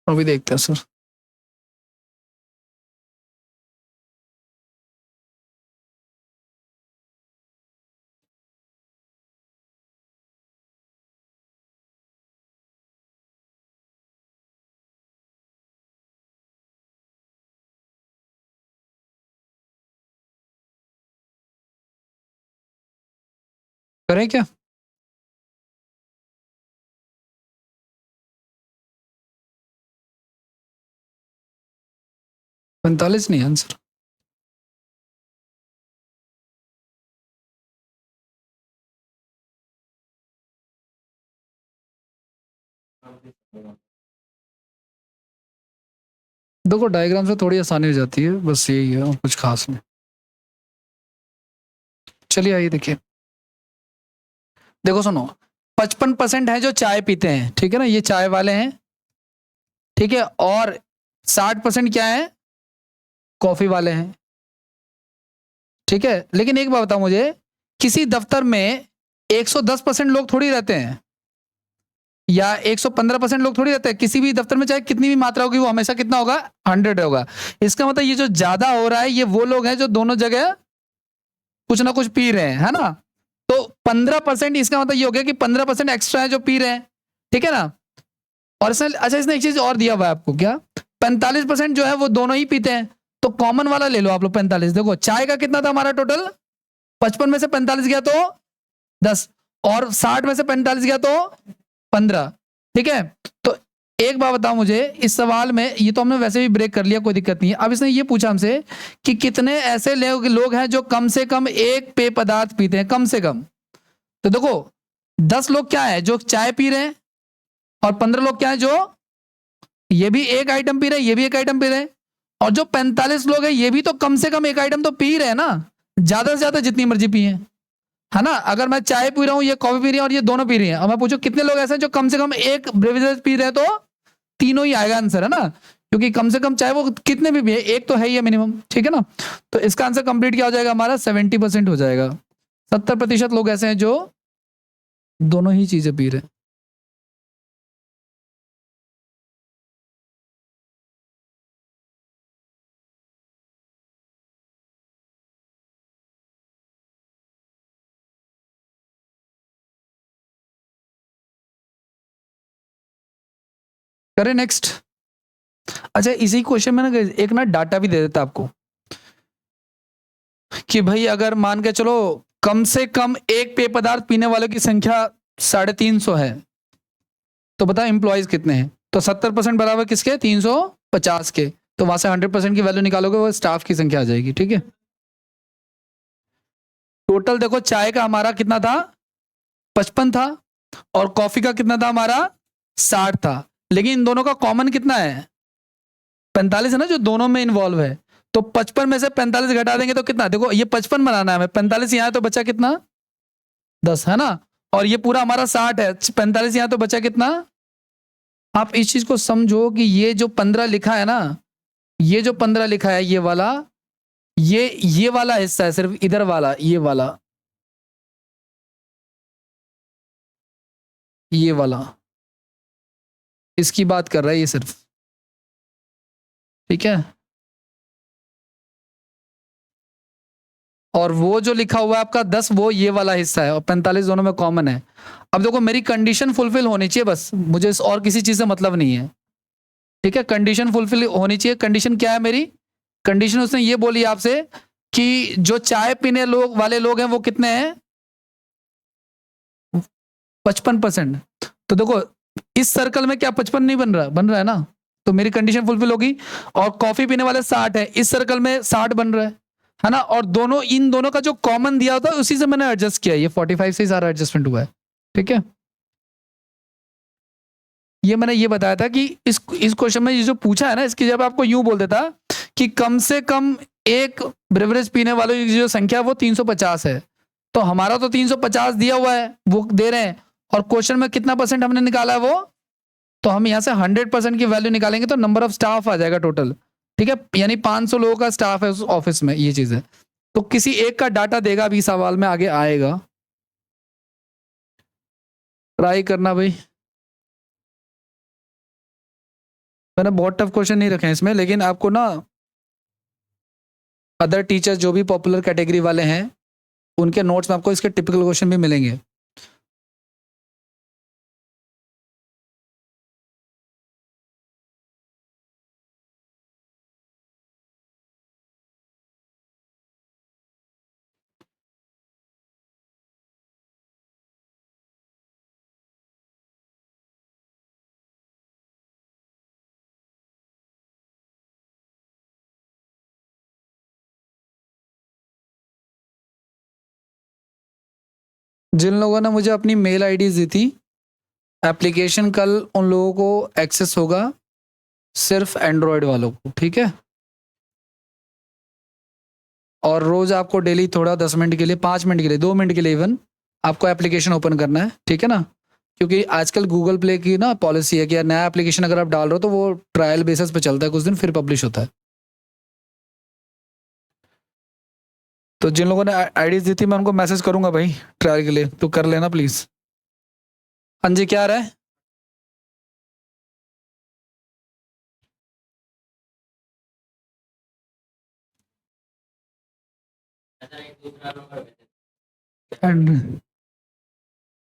अभी देखते हैं सर। करें क्या? 45 नहीं आंसर। देखो डायग्राम से थोड़ी आसानी हो जाती है, बस यही है और कुछ खास नहीं। चलिए आइए देखिए, देखो सुनो, 55% है जो चाय पीते हैं, ठीक है ना, ये चाय वाले हैं, ठीक है, और 60% क्या है, कॉफी वाले हैं, ठीक है। लेकिन एक बात बताओ मुझे, किसी दफ्तर में 110% लोग थोड़ी रहते हैं, या 115% लोग थोड़ी रहते हैं। किसी भी दफ्तर में चाहे कितनी भी मात्रा होगी, वो हमेशा कितना होगा, 100 होगा। इसका मतलब ये जो ज्यादा हो रहा है, ये वो लोग हैं जो दोनों जगह कुछ ना कुछ पी रहे हैं, है ना। तो 15%, इसका मतलब ये हो गया कि 15% एक्स्ट्रा है जो पी रहे हैं, ठीक है ना। और इसने, अच्छा इसने एक चीज और दिया हुआ है आपको, क्या 45% जो है वो दोनों ही पीते हैं, तो कॉमन वाला ले लो आप लोग 45। देखो चाय का कितना था हमारा टोटल, 55 में से 45 गया तो 10, और 60 में से 45 गया तो 15, ठीक है। तो एक बात बताओ मुझे, इस सवाल में ये तो हमने वैसे भी ब्रेक कर लिया, कोई दिक्कत नहीं है। अब इसने ये पूछा हमसे कि कितने ऐसे लोग हैं जो कम से कम एक पेय पदार्थ पीते हैं, कम से कम। तो देखो 10 लोग क्या है जो चाय पी रहे हैं, और 15 लोग क्या है जो ये भी एक आइटम पी रहे हैं, ये भी एक आइटम पी रहे हैं, और जो 45 लोग हैं ये भी तो कम से कम एक आइटम तो पी रहे हैं ना, ज्यादा से ज्यादा जितनी मर्जी पिए, है ना। अगर मैं चाय पी रहा हूं, ये कॉफी पी रही है, और ये दोनों पी रही हैं, और मैं पूछूं कितने लोग ऐसे हैं जो कम से कम एक बेवरेज पी रहे हैं, तो तीनों ही आएगा आंसर, है ना, क्योंकि कम से कम चाहे वो कितने भी पिए, एक तो है ही है मिनिमम, ठीक है ना। तो इसका आंसर कंप्लीट क्या हो जाएगा हमारा, 70% हो जाएगा। 70% लोग ऐसे हैं जो दोनों ही चीजें पी रहे हैं। करें नेक्स्ट। अच्छा इसी क्वेश्चन में ना एक ना डाटा भी दे देता आपको, कि भाई अगर मान के चलो कम से कम एक पेय पदार्थ पीने वालों की संख्या 350 है, तो बता एम्प्लॉयज कितने हैं। तो 70% बराबर किसके, 350 के। तो वहां से 100% की वैल्यू निकालोगे, वो स्टाफ की संख्या आ जाएगी, ठीक है। टोटल देखो चाय का हमारा कितना था, 55 था, और कॉफी का कितना था हमारा, 60 था। लेकिन इन दोनों का कॉमन कितना है, 45 है ना जो दोनों में इन्वॉल्व है, तो 55 में से 45 घटा देंगे तो कितना, देखो ये 55 बनाना है हमें, 45 यहाँ है तो बचा कितना 10 है ना, और ये पूरा हमारा 60 है, 45 यहाँ तो बचा कितना। आप इस चीज को समझो कि ये जो 15 लिखा है ना, ये जो 15 लिखा है ये वाला, ये वाला हिस्सा है सिर्फ इधर वाला, ये वाला इसकी बात कर रहा है ये सिर्फ, ठीक है। और वो जो लिखा हुआ है आपका 10 वो ये वाला हिस्सा है, और 45 दोनों में कॉमन है। अब देखो मेरी कंडीशन फुलफिल होनी चाहिए बस, मुझे और किसी चीज से मतलब नहीं है, ठीक है। कंडीशन फुलफिल होनी चाहिए। कंडीशन क्या है मेरी, कंडीशन उसने ये बोली आपसे कि जो चाय पीने वाले लोग हैं वो कितने हैं 55%। तो देखो इस सर्कल में क्या 55 नहीं बन रहा है ना, तो मेरी कंडीशन फुलफिल होगी। और कॉफी पीने वाले 60 है, इस सर्कल में 60 बन रहा है ना, और दोनों इन दोनों का जो कॉमन दिया होता है उसी से मैंने एडजस्ट किया, ये 45 से सारा एडजस्टमेंट हुआ है, ठीक है। ये मैंने ये बताया था कि इस क्वेश्चन में ये जो पूछा है ना, इसकी जब आपको यूं बोल देता कि कम से कम एक ब्रेवरेज पीने वालों की जो संख्या वो 350 है, तो हमारा तो 350 दिया हुआ है वो दे रहे हैं, और क्वेश्चन में कितना परसेंट हमने निकाला है वो, तो हम यहाँ से 100% की वैल्यू निकालेंगे तो नंबर ऑफ स्टाफ आ जाएगा टोटल, ठीक है। यानी 500 लोगों का स्टाफ है उस ऑफिस में, ये चीज है। तो किसी एक का डाटा देगा अभी सवाल में आगे आएगा, ट्राई करना भाई। मैंने बहुत टफ क्वेश्चन नहीं रखे हैं इसमें, लेकिन आपको ना अदर टीचर्स जो भी पॉपुलर कैटेगरी वाले हैं उनके नोट्स में आपको इसके टिपिकल क्वेश्चन भी मिलेंगे। जिन लोगों ने मुझे अपनी मेल आईडीज दी थी, एप्लीकेशन कल उन लोगों को एक्सेस होगा, सिर्फ एंड्रॉयड वालों को, ठीक है। और रोज आपको डेली थोड़ा 10 मिनट के लिए, 5 मिनट के लिए, 2 मिनट के लिए इवन आपको एप्लीकेशन ओपन करना है, ठीक है ना। क्योंकि आजकल गूगल प्ले की ना पॉलिसी है कि नया एप्लीकेशन अगर आप डाल रहे हो तो वो ट्रायल बेसिस पे चलता है कुछ दिन, फिर पब्लिश होता है। तो जिन लोगों ने आईडीज दी थी मैं उनको मैसेज करूंगा भाई ट्रायल के लिए, तो कर लेना प्लीज। हाँ जी, क्या आ रहा है?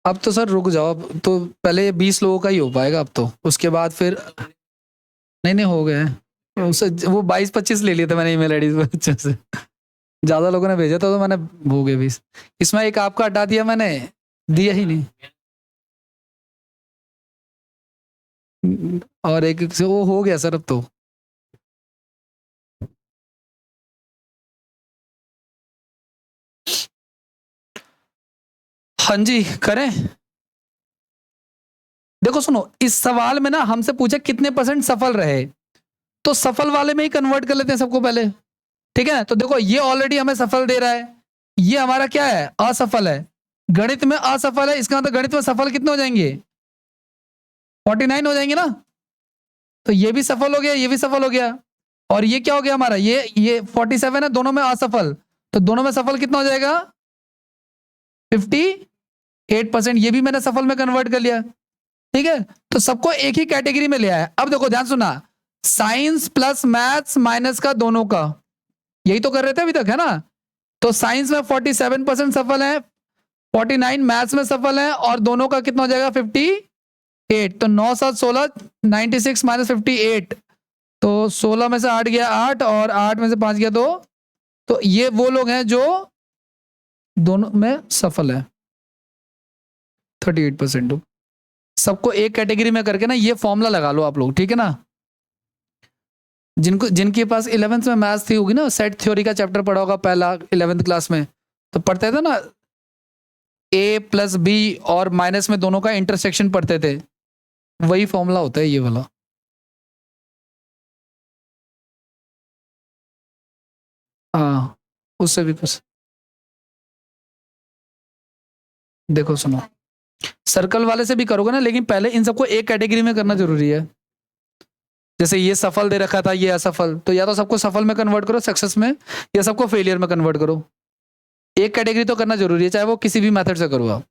अब तो सर रुक जाओ, अब तो पहले 20 लोगों का ही हो पाएगा, अब तो उसके बाद फिर नहीं नहीं हो गए हैं उससे, वो 22-25 ले लिए थे मैंने ईमेल आईडी बच्चों से, ज्यादा लोगों ने भेजा था तो मैंने हो गए 20। इसमें एक आपका हटा दिया मैंने, दिया ही नहीं, और एक से वो हो गया सर अब तो। हाँ जी करें। देखो सुनो, इस सवाल में ना हमसे पूछा कितने परसेंट सफल रहे, तो सफल वाले में ही कन्वर्ट कर लेते हैं सबको पहले, ठीक है। तो देखो ये ऑलरेडी हमें सफल दे रहा है, ये हमारा क्या है असफल है, गणित में असफल है, इसका मतलब गणित में सफल कितने हो जाएंगे 49 हो जाएंगे ना, तो ये भी सफल हो गया, ये भी सफल हो गया, और ये क्या हो गया हमारा, ये 47 है, दोनों में असफल, तो दोनों में सफल कितना हो जाएगा 58%, ये भी मैंने सफल में कन्वर्ट कर लिया, ठीक है। तो सबको एक ही कैटेगरी में ले आया। अब देखो ध्यान सुना, साइंस प्लस मैथ्स माइनस का दोनों का, यही तो कर रहे थे अभी तक, है ना। तो साइंस में 47% सफल है, 49 मैथ्स में सफल है, और दोनों का कितना हो जाएगा 58, तो 9 7 16, 96 माइनस 58, तो 16 में से 8 गया 8, और 8 में से 5 गया 2, तो ये वो लोग हैं जो दोनों में सफल है 38%। सबको एक कैटेगरी में करके ना ये फॉर्मूला लगा लो आप लोग, ठीक है ना। जिनके पास 11th में मैथ्स थी होगी ना, सेट थ्योरी का चैप्टर पढ़ा होगा पहला 11th क्लास में, तो पढ़ते थे ना a प्लस बी और माइनस में दोनों का इंटरसेक्शन पढ़ते थे, वही फॉर्मूला होता है ये वाला। उससे भी कुछ देखो सुनो, सर्कल वाले से भी करोगे ना, लेकिन पहले इन सबको एक कैटेगरी में करना जरूरी है। जैसे ये सफल दे रखा था, ये असफल, तो या तो सबको सफल में कन्वर्ट करो सक्सेस में, या सबको फेलियर में कन्वर्ट करो। एक कैटेगरी तो करना जरूरी है, चाहे वो किसी भी मेथड से करो आप।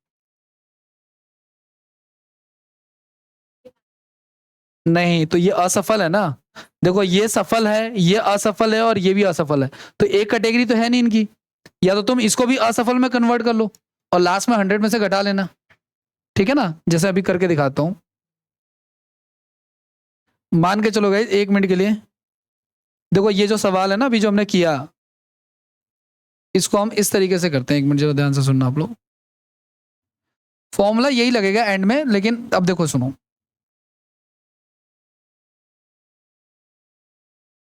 नहीं तो ये असफल है ना, देखो ये सफल है, ये असफल है, और ये भी असफल है, तो एक कैटेगरी तो है नहीं इनकी। या तो तुम इसको भी असफल में कन्वर्ट कर लो और लास्ट में 100 में से घटा लेना, ठीक है ना, जैसे अभी करके दिखाता हूं। मान के चलो गाइस 1 मिनट के लिए, देखो ये जो सवाल है ना अभी जो हमने किया, इसको हम इस तरीके से करते हैं। 1 मिनट जरा ध्यान से सुनना आप लोग, फॉर्मूला यही लगेगा एंड में, लेकिन अब देखो सुनो,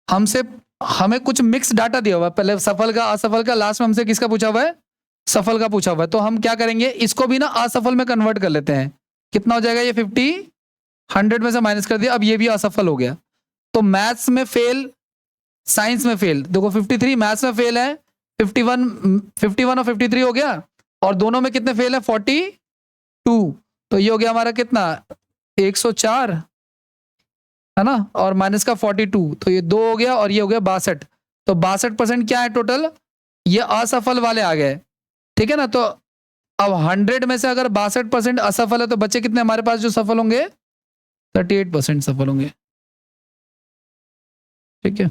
हमसे हमें कुछ मिक्स डाटा दिया हुआ है, पहले सफल का असफल का, लास्ट में हमसे किसका पूछा हुआ है, सफल का पूछा हुआ है। तो हम क्या करेंगे, इसको भी ना असफल में कन्वर्ट कर लेते हैं। कितना हो जाएगा ये 50, 100 में से माइनस कर दिया, अब ये भी असफल हो गया। तो मैथ्स में फेल, साइंस में फेल। देखो 53 मैथ्स में फेल है, 51 और 53 हो गया, और दोनों में कितने फेल है, 42। तो ये हो गया हमारा कितना, 104, है ना, और माइनस का 42, तो ये 2 हो गया, और ये हो गया 62। तो 62% क्या है टोटल, ये असफल वाले आ गए, ठीक है ना। तो अब 100 में से अगर 62% असफल है, तो बच्चे कितने हमारे पास जो सफल होंगे, 38% सफल होंगे, ठीक है।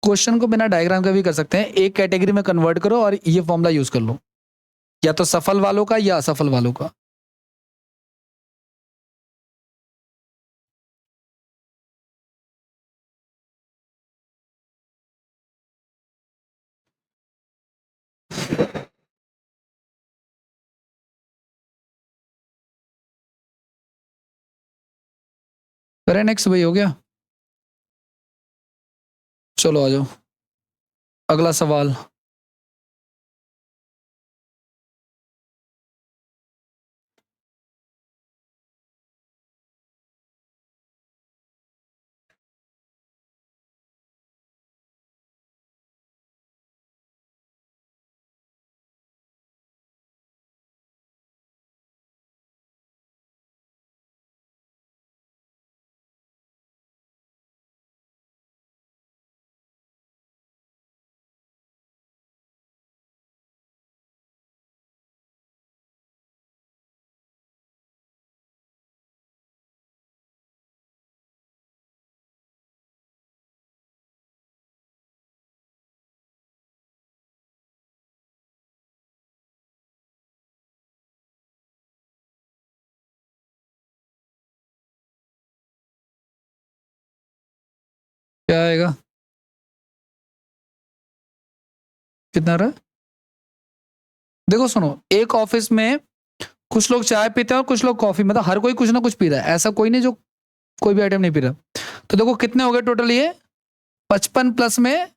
क्वेश्चन को बिना डायग्राम का भी कर सकते हैं, एक कैटेगरी में कन्वर्ट करो और ये फॉर्मूला यूज कर लो, या तो सफल वालों का या असफल वालों का। करें नेक्स्ट, भाई हो गया। चलो आ जाओ, अगला सवाल। क्या आएगा, कितना रहा। देखो सुनो, एक ऑफिस में कुछ लोग चाय पीते हैं और कुछ लोग कॉफी, मतलब हर कोई कुछ ना कुछ पी रहा है, ऐसा कोई नहीं जो कोई भी आइटम नहीं पी रहा। तो देखो कितने हो गए टोटल, ये 55 प्लस में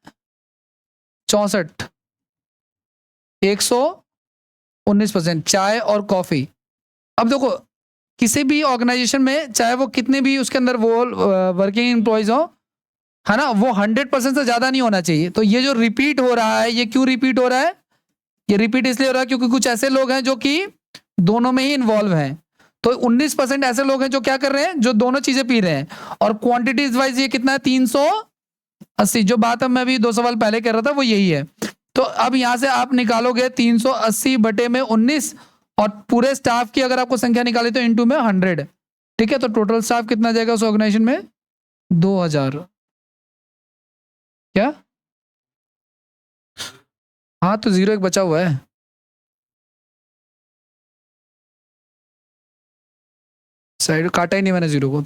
64, 119% चाय और कॉफी। अब देखो किसी भी ऑर्गेनाइजेशन में, चाहे वो कितने भी उसके अंदर वो वर्किंग एम्प्लॉयज हो, है ना, वो 100% से ज्यादा नहीं होना चाहिए। तो ये जो रिपीट हो रहा है, ये क्यों रिपीट हो रहा है, ये रिपीट इसलिए हो रहा है क्योंकि कुछ ऐसे लोग हैं जो कि दोनों में ही इन्वॉल्व हैं। तो 19% ऐसे लोग हैं जो क्या कर रहे हैं, जो दोनों चीजें पी रहे हैं। और क्वांटिटीज वाइज ये कितना है, 380। जो बात अब मैं अभी 2 सवाल पहले कह रहा था वो यही है। तो अब यहां से आप निकालोगे 380 बटे में 19, और पूरे स्टाफ की अगर आपको संख्या निकाली तो इंटू में 100, ठीक है। तो टोटल स्टाफ कितना जाएगा उस ऑर्गेनाइजेशन में, 2000। क्या, हाँ तो जीरो एक बचा हुआ है, साइड काटा ही नहीं मैंने जीरो को।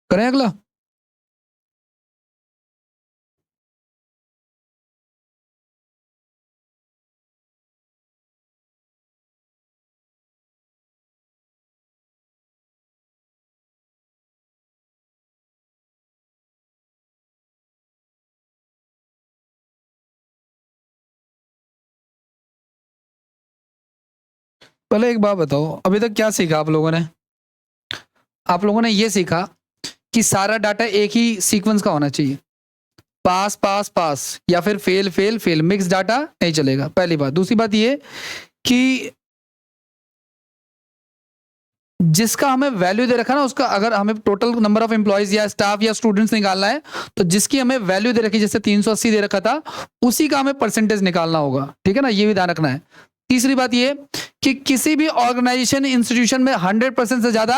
करें अगला। पहले एक बात बताओ, अभी तक क्या सीखा आप लोगों ने? आप लोगों ने ये सीखा कि सारा डाटा एक ही सीक्वेंस का होना चाहिए, पास पास पास, या फिर fail fail fail, mix data नहीं चलेगा, पहली बात। दूसरी बात ये कि जिसका हमें वैल्यू दे रखा ना, उसका अगर हमें टोटल नंबर ऑफ एम्प्लॉयज या स्टाफ या स्टूडेंट्स निकालना है, तो जिसकी हमें वैल्यू दे रखी, जैसे 380 दे रखा था, उसी का हमें परसेंटेज निकालना होगा, ठीक है ना, ये भी ध्यान रखना है। तीसरी बात ये कि किसी भी ऑर्गेनाइजेशन इंस्टीट्यूशन में 100% से ज्यादा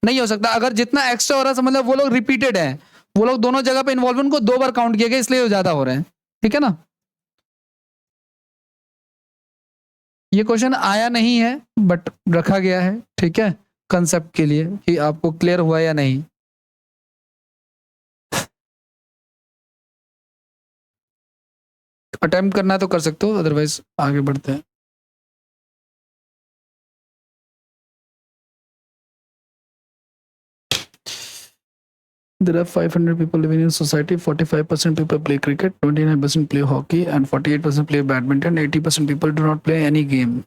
नहीं हो सकता। अगर जितना एक्स्ट्रा हो रहा है, समझ लो वो लोग रिपीटेड है, वो लोग दोनों जगह पे इन्वॉल्व, उनको 2 बार काउंट किया गया, इसलिए वो ज्यादा हो रहे हैं, ठीक है ना। ये क्वेश्चन आया नहीं है बट रखा गया है, ठीक है, कंसेप्ट के लिए, कि आपको क्लियर हुआ या नहीं। अटेम्प्ट करना है तो कर सकते हो, अदरवाइज आगे बढ़ते हैं। There are 500 people living in society. 45% people play cricket, 29% play hockey, and 48% play badminton. 80% people do not play any game.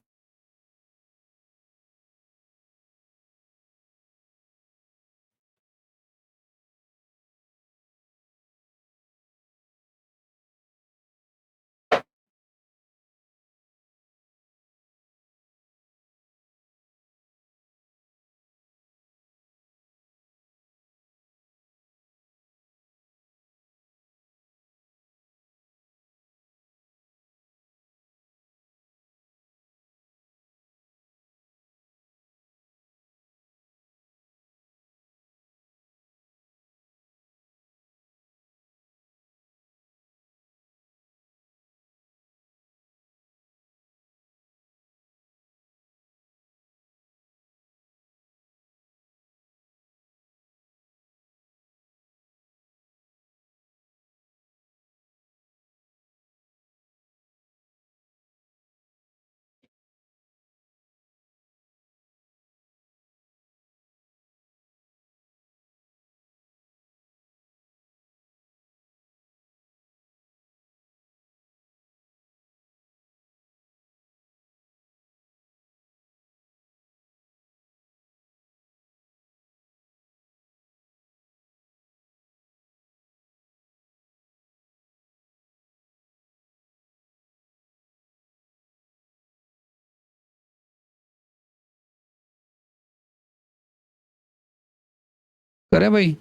करें भाई?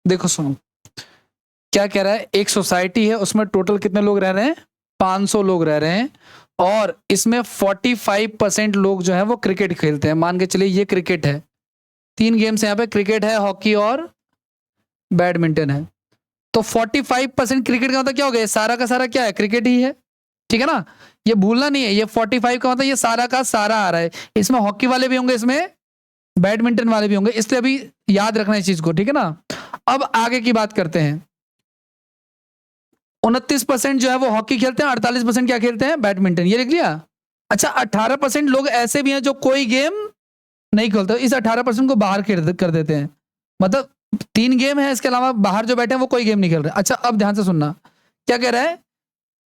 देखो सुनो, क्या कह रहा है, एक सोसाइटी है, उसमें टोटल कितने लोग रह रहे हैं? 500 लोग रह रहे हैं, और इसमें 45% लोग जो है वो क्रिकेट खेलते हैं। मान के चलिए ये क्रिकेट है, 3 गेम्स यहाँ पे, क्रिकेट है, हॉकी और बैडमिंटन है। तो 45% क्रिकेट का मतलब क्या हो गया? सारा का सारा क्या है? क्रिकेट ही है, ठीक है ना। ये भूलना नहीं है, ये 45 का मतलब ये सारा का सारा आ रहा है। इसमें हॉकी वाले भी होंगे, इसमें बैडमिंटन वाले भी होंगे, इसलिए अभी याद रखना इस चीज को, ठीक है ना। अब आगे की बात करते हैं। 29% जो है वो हॉकी खेलते हैं, 48% क्या खेलते हैं? बैडमिंटन। ये लिख लिया। अच्छा, 18% लोग ऐसे भी हैं जो कोई गेम नहीं खेलते, इस 18% को बाहर कर देते हैं। मतलब 3 गेम है, इसके अलावा बाहर जो बैठे हैं वो कोई गेम नहीं खेल रहे। अच्छा, अब ध्यान से सुनना, क्या कह रहा है?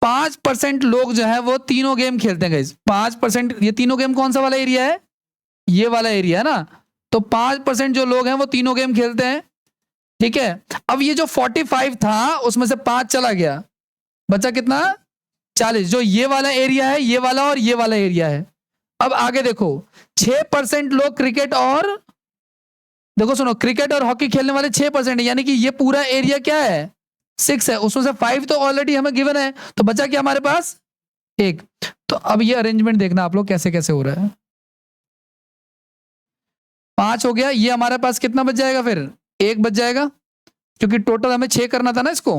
5% लोग जो है वो तीनों गेम खेलते हैं गाइस। 5%, ये तीनों गेम कौन सा वाला एरिया है? ये वाला एरिया है ना। तो 5% जो लोग हैं वो तीनों गेम खेलते हैं, ठीक है। अब ये जो 45 था उसमें से 5 चला गया, बचा कितना? 40। जो ये वाला एरिया है, ये वाला और ये वाला एरिया है। अब आगे देखो, 6% लोग क्रिकेट और, देखो सुनो, क्रिकेट और हॉकी खेलने वाले 6% है, यानी कि ये पूरा एरिया क्या है? 6 है। उसमें से 5 तो ऑलरेडी हमें गिवन है, तो बचा क्या हमारे पास? 1। तो अब ये अरेंजमेंट देखना आप लोग कैसे कैसे हो रहा है। 5 हो गया, ये हमारे पास कितना बच जाएगा फिर? 1 बच जाएगा, क्योंकि टोटल हमें 6 करना था ना इसको।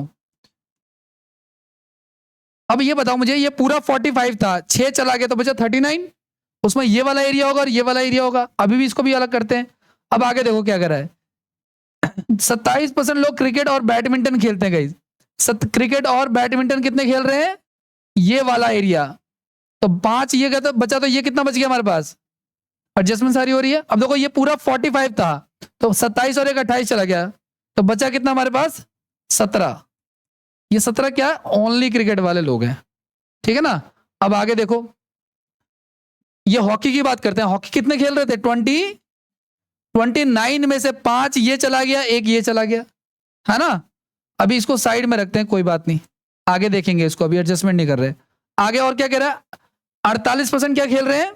अब ये बताओ मुझे, ये पूरा 45 था, 6 चला गया तो बचा 39। उसमें ये वाला एरिया होगा और ये वाला एरिया होगा। अभी भी इसको भी अलग करते हैं। अब आगे देखो क्या कर रहा है। 27% लोग क्रिकेट और बैडमिंटन खेलते हैं गाइस। क्रिकेट और बैडमिंटन कितने खेल रहे हैं? ये वाला एरिया। तो 5 ये गया, तो बचा, तो ये कितना बच गया हमारे पास? एडजस्टमेंट सारी हो रही है। अब देखो, ये पूरा 45 था, तो 27 और 1 28 चला गया, तो बचा कितना हमारे पास? 17। ये 17 क्या है? ओनली क्रिकेट वाले लोग हैं, ठीक है ना। अब आगे देखो, ये हॉकी की बात करते हैं। हॉकी कितने खेल रहे थे? 29 में से 5 ये चला गया, एक ये चला गया, है ना। अभी इसको साइड में रखते हैं, कोई बात नहीं, आगे देखेंगे इसको, अभी एडजस्टमेंट नहीं कर रहे। आगे और क्या कह रहा है? 48% क्या खेल रहे हैं?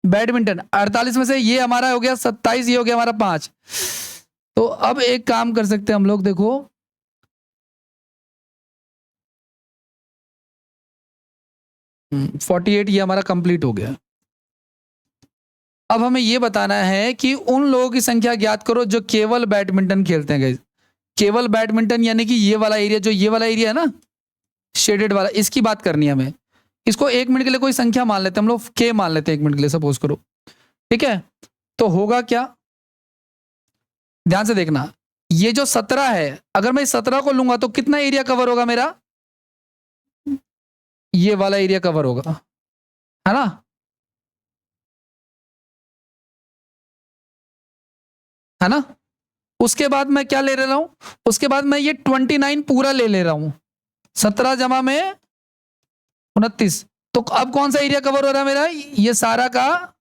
बैडमिंटन। 48 में से ये हमारा हो गया 27, ये हो गया हमारा 5। तो अब एक काम कर सकते हैं हम लोग, देखो 48 ये हमारा कंप्लीट हो गया। अब हमें ये बताना है कि उन लोगों की संख्या ज्ञात करो जो केवल बैडमिंटन खेलते हैं। गाइस, केवल बैडमिंटन यानी कि ये वाला एरिया, जो ये वाला एरिया है ना शेडेड वाला, इसकी बात करनी है हमें। इसको 1 मिनट के लिए कोई संख्या मान लेते हैं हम लोग, के मान लेते हैं 1 मिनट के लिए, सपोज करो, ठीक है। तो होगा क्या, ध्यान से देखना, ये जो 17 है, अगर मैं इस 17 को लूंगा तो कितना एरिया कवर होगा मेरा? ये वाला एरिया कवर होगा, है ना। है ना। उसके बाद मैं क्या ले रहा हूं? उसके बाद मैं ये 29 पूरा ले रहा हूं, 17 जमा में 29। तो अब कौन सा एरिया कवर हो रहा है मेरा? ये सारा का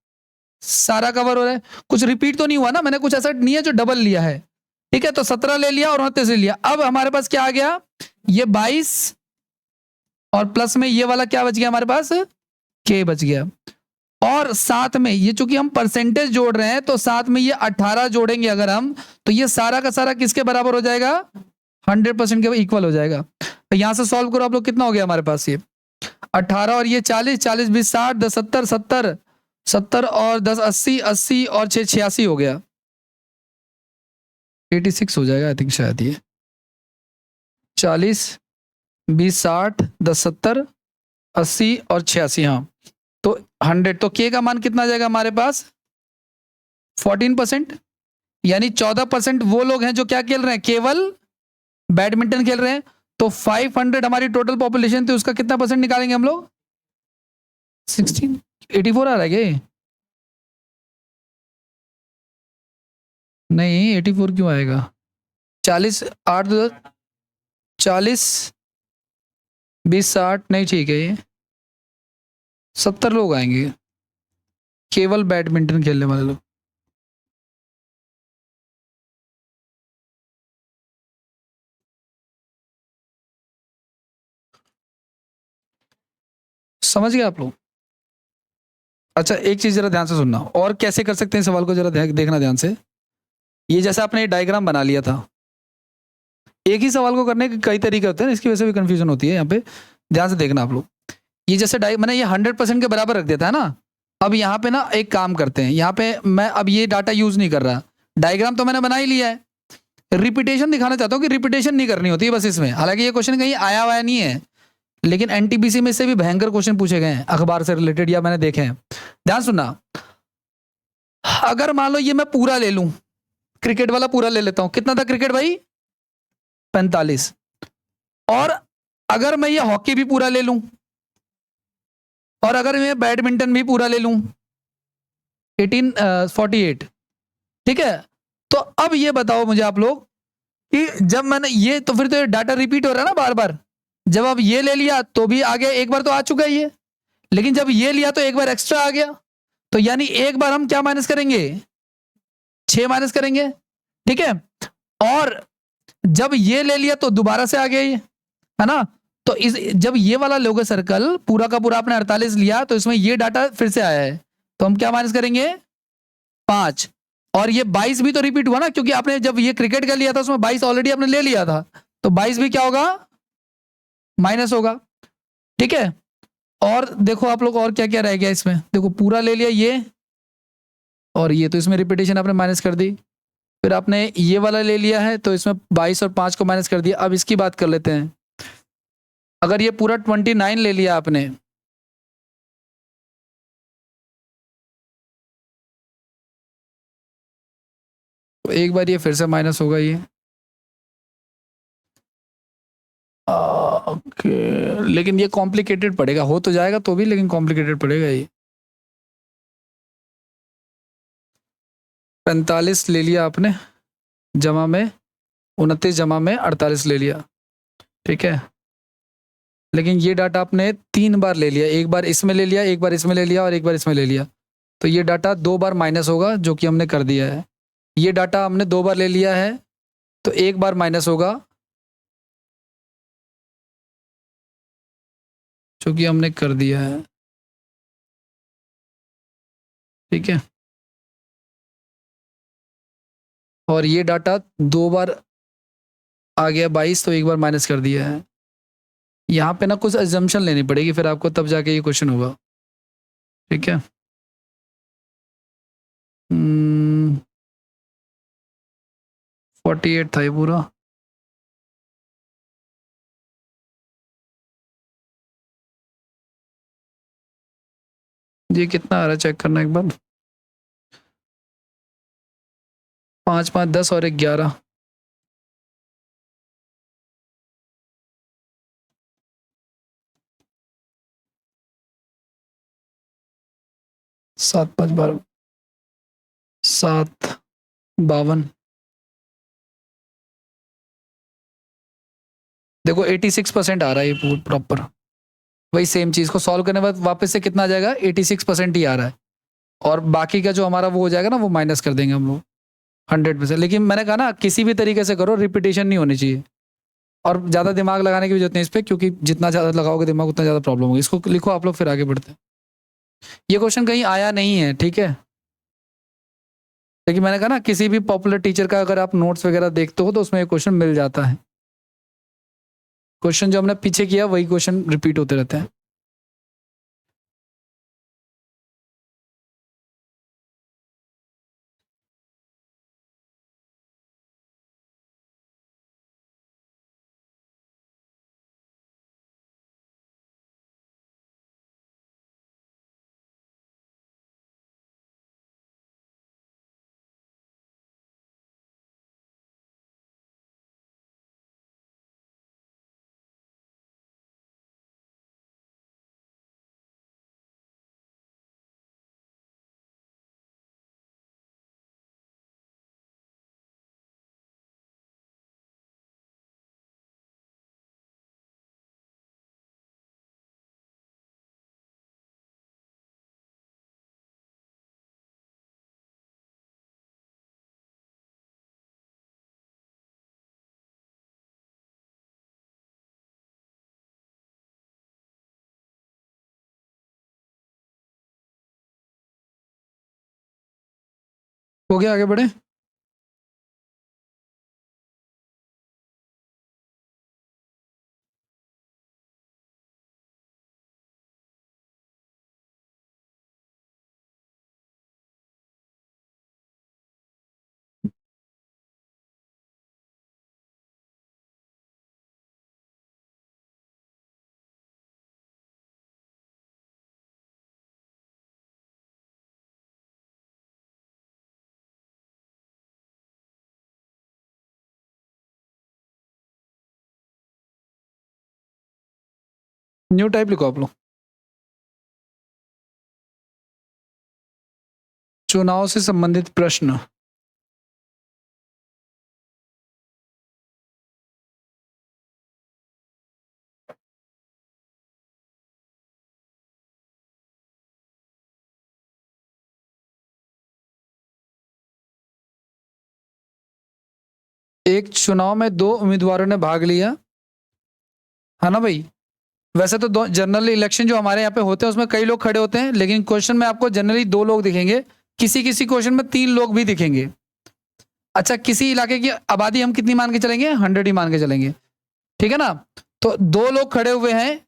सारा कवर हो रहा है। कुछ रिपीट तो नहीं हुआ ना, मैंने कुछ ऐसा नहीं है जो डबल लिया है, ठीक है। तो 17 ले लिया और 29 ले लिया। अब हमारे पास क्या आ गया? ये 22 और प्लस में ये वाला क्या बच गया हमारे पास? के बच गया। और साथ में ये, चूंकि हम परसेंटेज जोड़ रहे हैं, तो साथ में ये 18 जोड़ेंगे अगर हम, तो ये सारा का सारा किसके बराबर हो जाएगा? 100% के इक्वल हो जाएगा। तो यहां से सॉल्व करो आप लोग, कितना हो गया हमारे पास? ये 18 और ये 40, 40 20 60, 10 70, 70 70 और 10 80, 80 और 6 86 हो गया, 86 हो जाएगा आई थिंक, शायद ये 40 20 60 10 70 80 और 86, हाँ। तो 100, तो के का मान कितना आ जाएगा हमारे पास? 14%। यानी 14% वो लोग हैं जो क्या खेल रहे हैं? केवल बैडमिंटन खेल रहे हैं। तो 500 हमारी टोटल पॉपुलेशन थी, उसका कितना परसेंट निकालेंगे हम लोग? 16, 84 आ रहा है क्या? नहीं, 84 क्यों आएगा? 40 8 40 20 60, नहीं ठीक है, ये 70 लोग आएंगे केवल बैडमिंटन खेलने वाले लोग। समझ गए आप लोग? अच्छा, एक चीज जरा ध्यान से सुनना, और कैसे कर सकते हैं सवाल को, जरा देखना ध्यान से। ये जैसे आपने डायग्राम बना लिया था, एक ही सवाल को करने के कई तरीके होते हैं, इसकी वजह से भी कंफ्यूजन होती है यहाँ पे। ध्यान से देखना आप लोग, ये जैसे मैंने ये 100% के बराबर रख दिया था ना। अब यहाँ पे ना एक काम करते हैं, यहाँ पे मैं अब ये डाटा यूज नहीं कर रहा, डायग्राम तो मैंने बना ही लिया है। रिपीटेशन दिखाना चाहता हूँ कि रिपीटेशन नहीं करनी होती है बस इसमें। हालांकि ये क्वेश्चन कहीं आया हुआ नहीं है, लेकिन एनटीपीसी में इससे भी भयंकर क्वेश्चन पूछे गए हैं अखबार से रिलेटेड, या मैंने देखे हैं। ध्यान सुनना, अगर मान लो ये मैं पूरा ले लूं, क्रिकेट वाला पूरा ले लेता हूं, कितना था क्रिकेट भाई? 45। और अगर मैं ये हॉकी भी पूरा ले लूं, और अगर मैं बैडमिंटन भी पूरा ले लूं, 48, ठीक है। तो अब ये बताओ मुझे आप लोग कि जब मैंने ये, तो फिर तो डाटा रिपीट हो रहा है ना बार बार। जब अब ये ले लिया तो भी आ गया, एक बार तो आ चुका है ये, लेकिन जब ये लिया तो एक बार एक्स्ट्रा आ गया। तो यानी एक बार हम क्या माइनस करेंगे? 6 माइनस करेंगे, ठीक है। और जब ये ले लिया तो दोबारा से आ गया ये, है ना। तो इस, जब ये वाला लोगे सर्कल पूरा का पूरा आपने 48 लिया, तो इसमें ये डाटा फिर से आया है, तो हम क्या माइनस करेंगे? 5। और ये 22 भी तो रिपीट हुआ ना, क्योंकि आपने जब ये क्रिकेट का लिया था उसमें 22 ऑलरेडी आपने ले लिया था, तो 22 भी क्या होगा? माइनस होगा, ठीक है। और देखो आप लोग, और क्या क्या रह गया इसमें, देखो पूरा ले लिया ये और ये, तो इसमें रिपीटेशन आपने माइनस कर दी। फिर आपने ये वाला ले लिया है, तो इसमें 22 और 5 को माइनस कर दिया। अब इसकी बात कर लेते हैं, अगर ये पूरा 29 ले लिया आपने, तो एक बार ये फिर से माइनस होगा ये, ओके। लेकिन ये कॉम्प्लिकेटेड पड़ेगा, हो तो जाएगा तो भी, लेकिन कॉम्प्लिकेटेड पड़ेगा ये। 45 ले लिया आपने, जमा में 29 जमा में 48 ले लिया, ठीक है। लेकिन ये डाटा आपने 3 बार ले लिया, एक बार इसमें ले लिया, एक बार इसमें ले लिया और एक बार इसमें ले लिया, तो ये डाटा 2 बार माइनस होगा, जो कि हमने कर दिया है। ये डाटा हमने 2 बार ले लिया है, तो 1 बार माइनस होगा, जो कि हमने कर दिया है। ठीक है, और ये डाटा 2 बार आ गया 22, तो 1 बार माइनस कर दिया है। यहाँ पे ना कुछ अजम्पशन लेनी पड़ेगी फिर आपको, तब जाके ये क्वेश्चन होगा। ठीक है, 48 था ये पूरा। ये कितना आ रहा है चेक करना एक बार। 5 5 10 और 11, 7 5 12, 7 52। देखो 86% आ रहा है ये प्रॉपर। वही सेम चीज को सॉल्व करने के बाद वापस से कितना आ जाएगा, 86% ही आ रहा है, और बाकी का जो हमारा वो हो जाएगा ना, वो माइनस कर देंगे हम लोग 100%। लेकिन मैंने कहा ना, किसी भी तरीके से करो, रिपीटेशन नहीं होनी चाहिए, और ज्यादा दिमाग लगाने की भी जरूरत नहीं इस पर, क्योंकि जितना ज्यादा लगाओगे दिमाग उतना ज्यादा प्रॉब्लम होगी। इसको लिखो आप लोग, फिर आगे बढ़ते हैं। ये क्वेश्चन कहीं आया नहीं है, ठीक है, लेकिन मैंने कहा ना, किसी भी पॉपुलर टीचर का अगर आप नोट्स वगैरह देखते हो तो उसमें ये क्वेश्चन मिल जाता है। क्वेश्चन जो हमने पीछे किया वही क्वेश्चन रिपीट होते रहते हैं। हो गया, आगे बढ़े। न्यू टाइप लिखो आप लोग। चुनाव से संबंधित प्रश्न। एक चुनाव में 2 उम्मीदवारों ने भाग लिया, है ना भाई। वैसे तो जनरल इलेक्शन जो हमारे यहाँ पे होते हैं उसमें कई लोग खड़े होते हैं, लेकिन क्वेश्चन में आपको जनरली 2 लोग दिखेंगे, किसी किसी क्वेश्चन में 3 लोग भी दिखेंगे। अच्छा, किसी इलाके की आबादी हम कितनी मान के चलेंगे, 100 ही मान के चलेंगे, ठीक है ना। तो 2 लोग खड़े हुए हैं,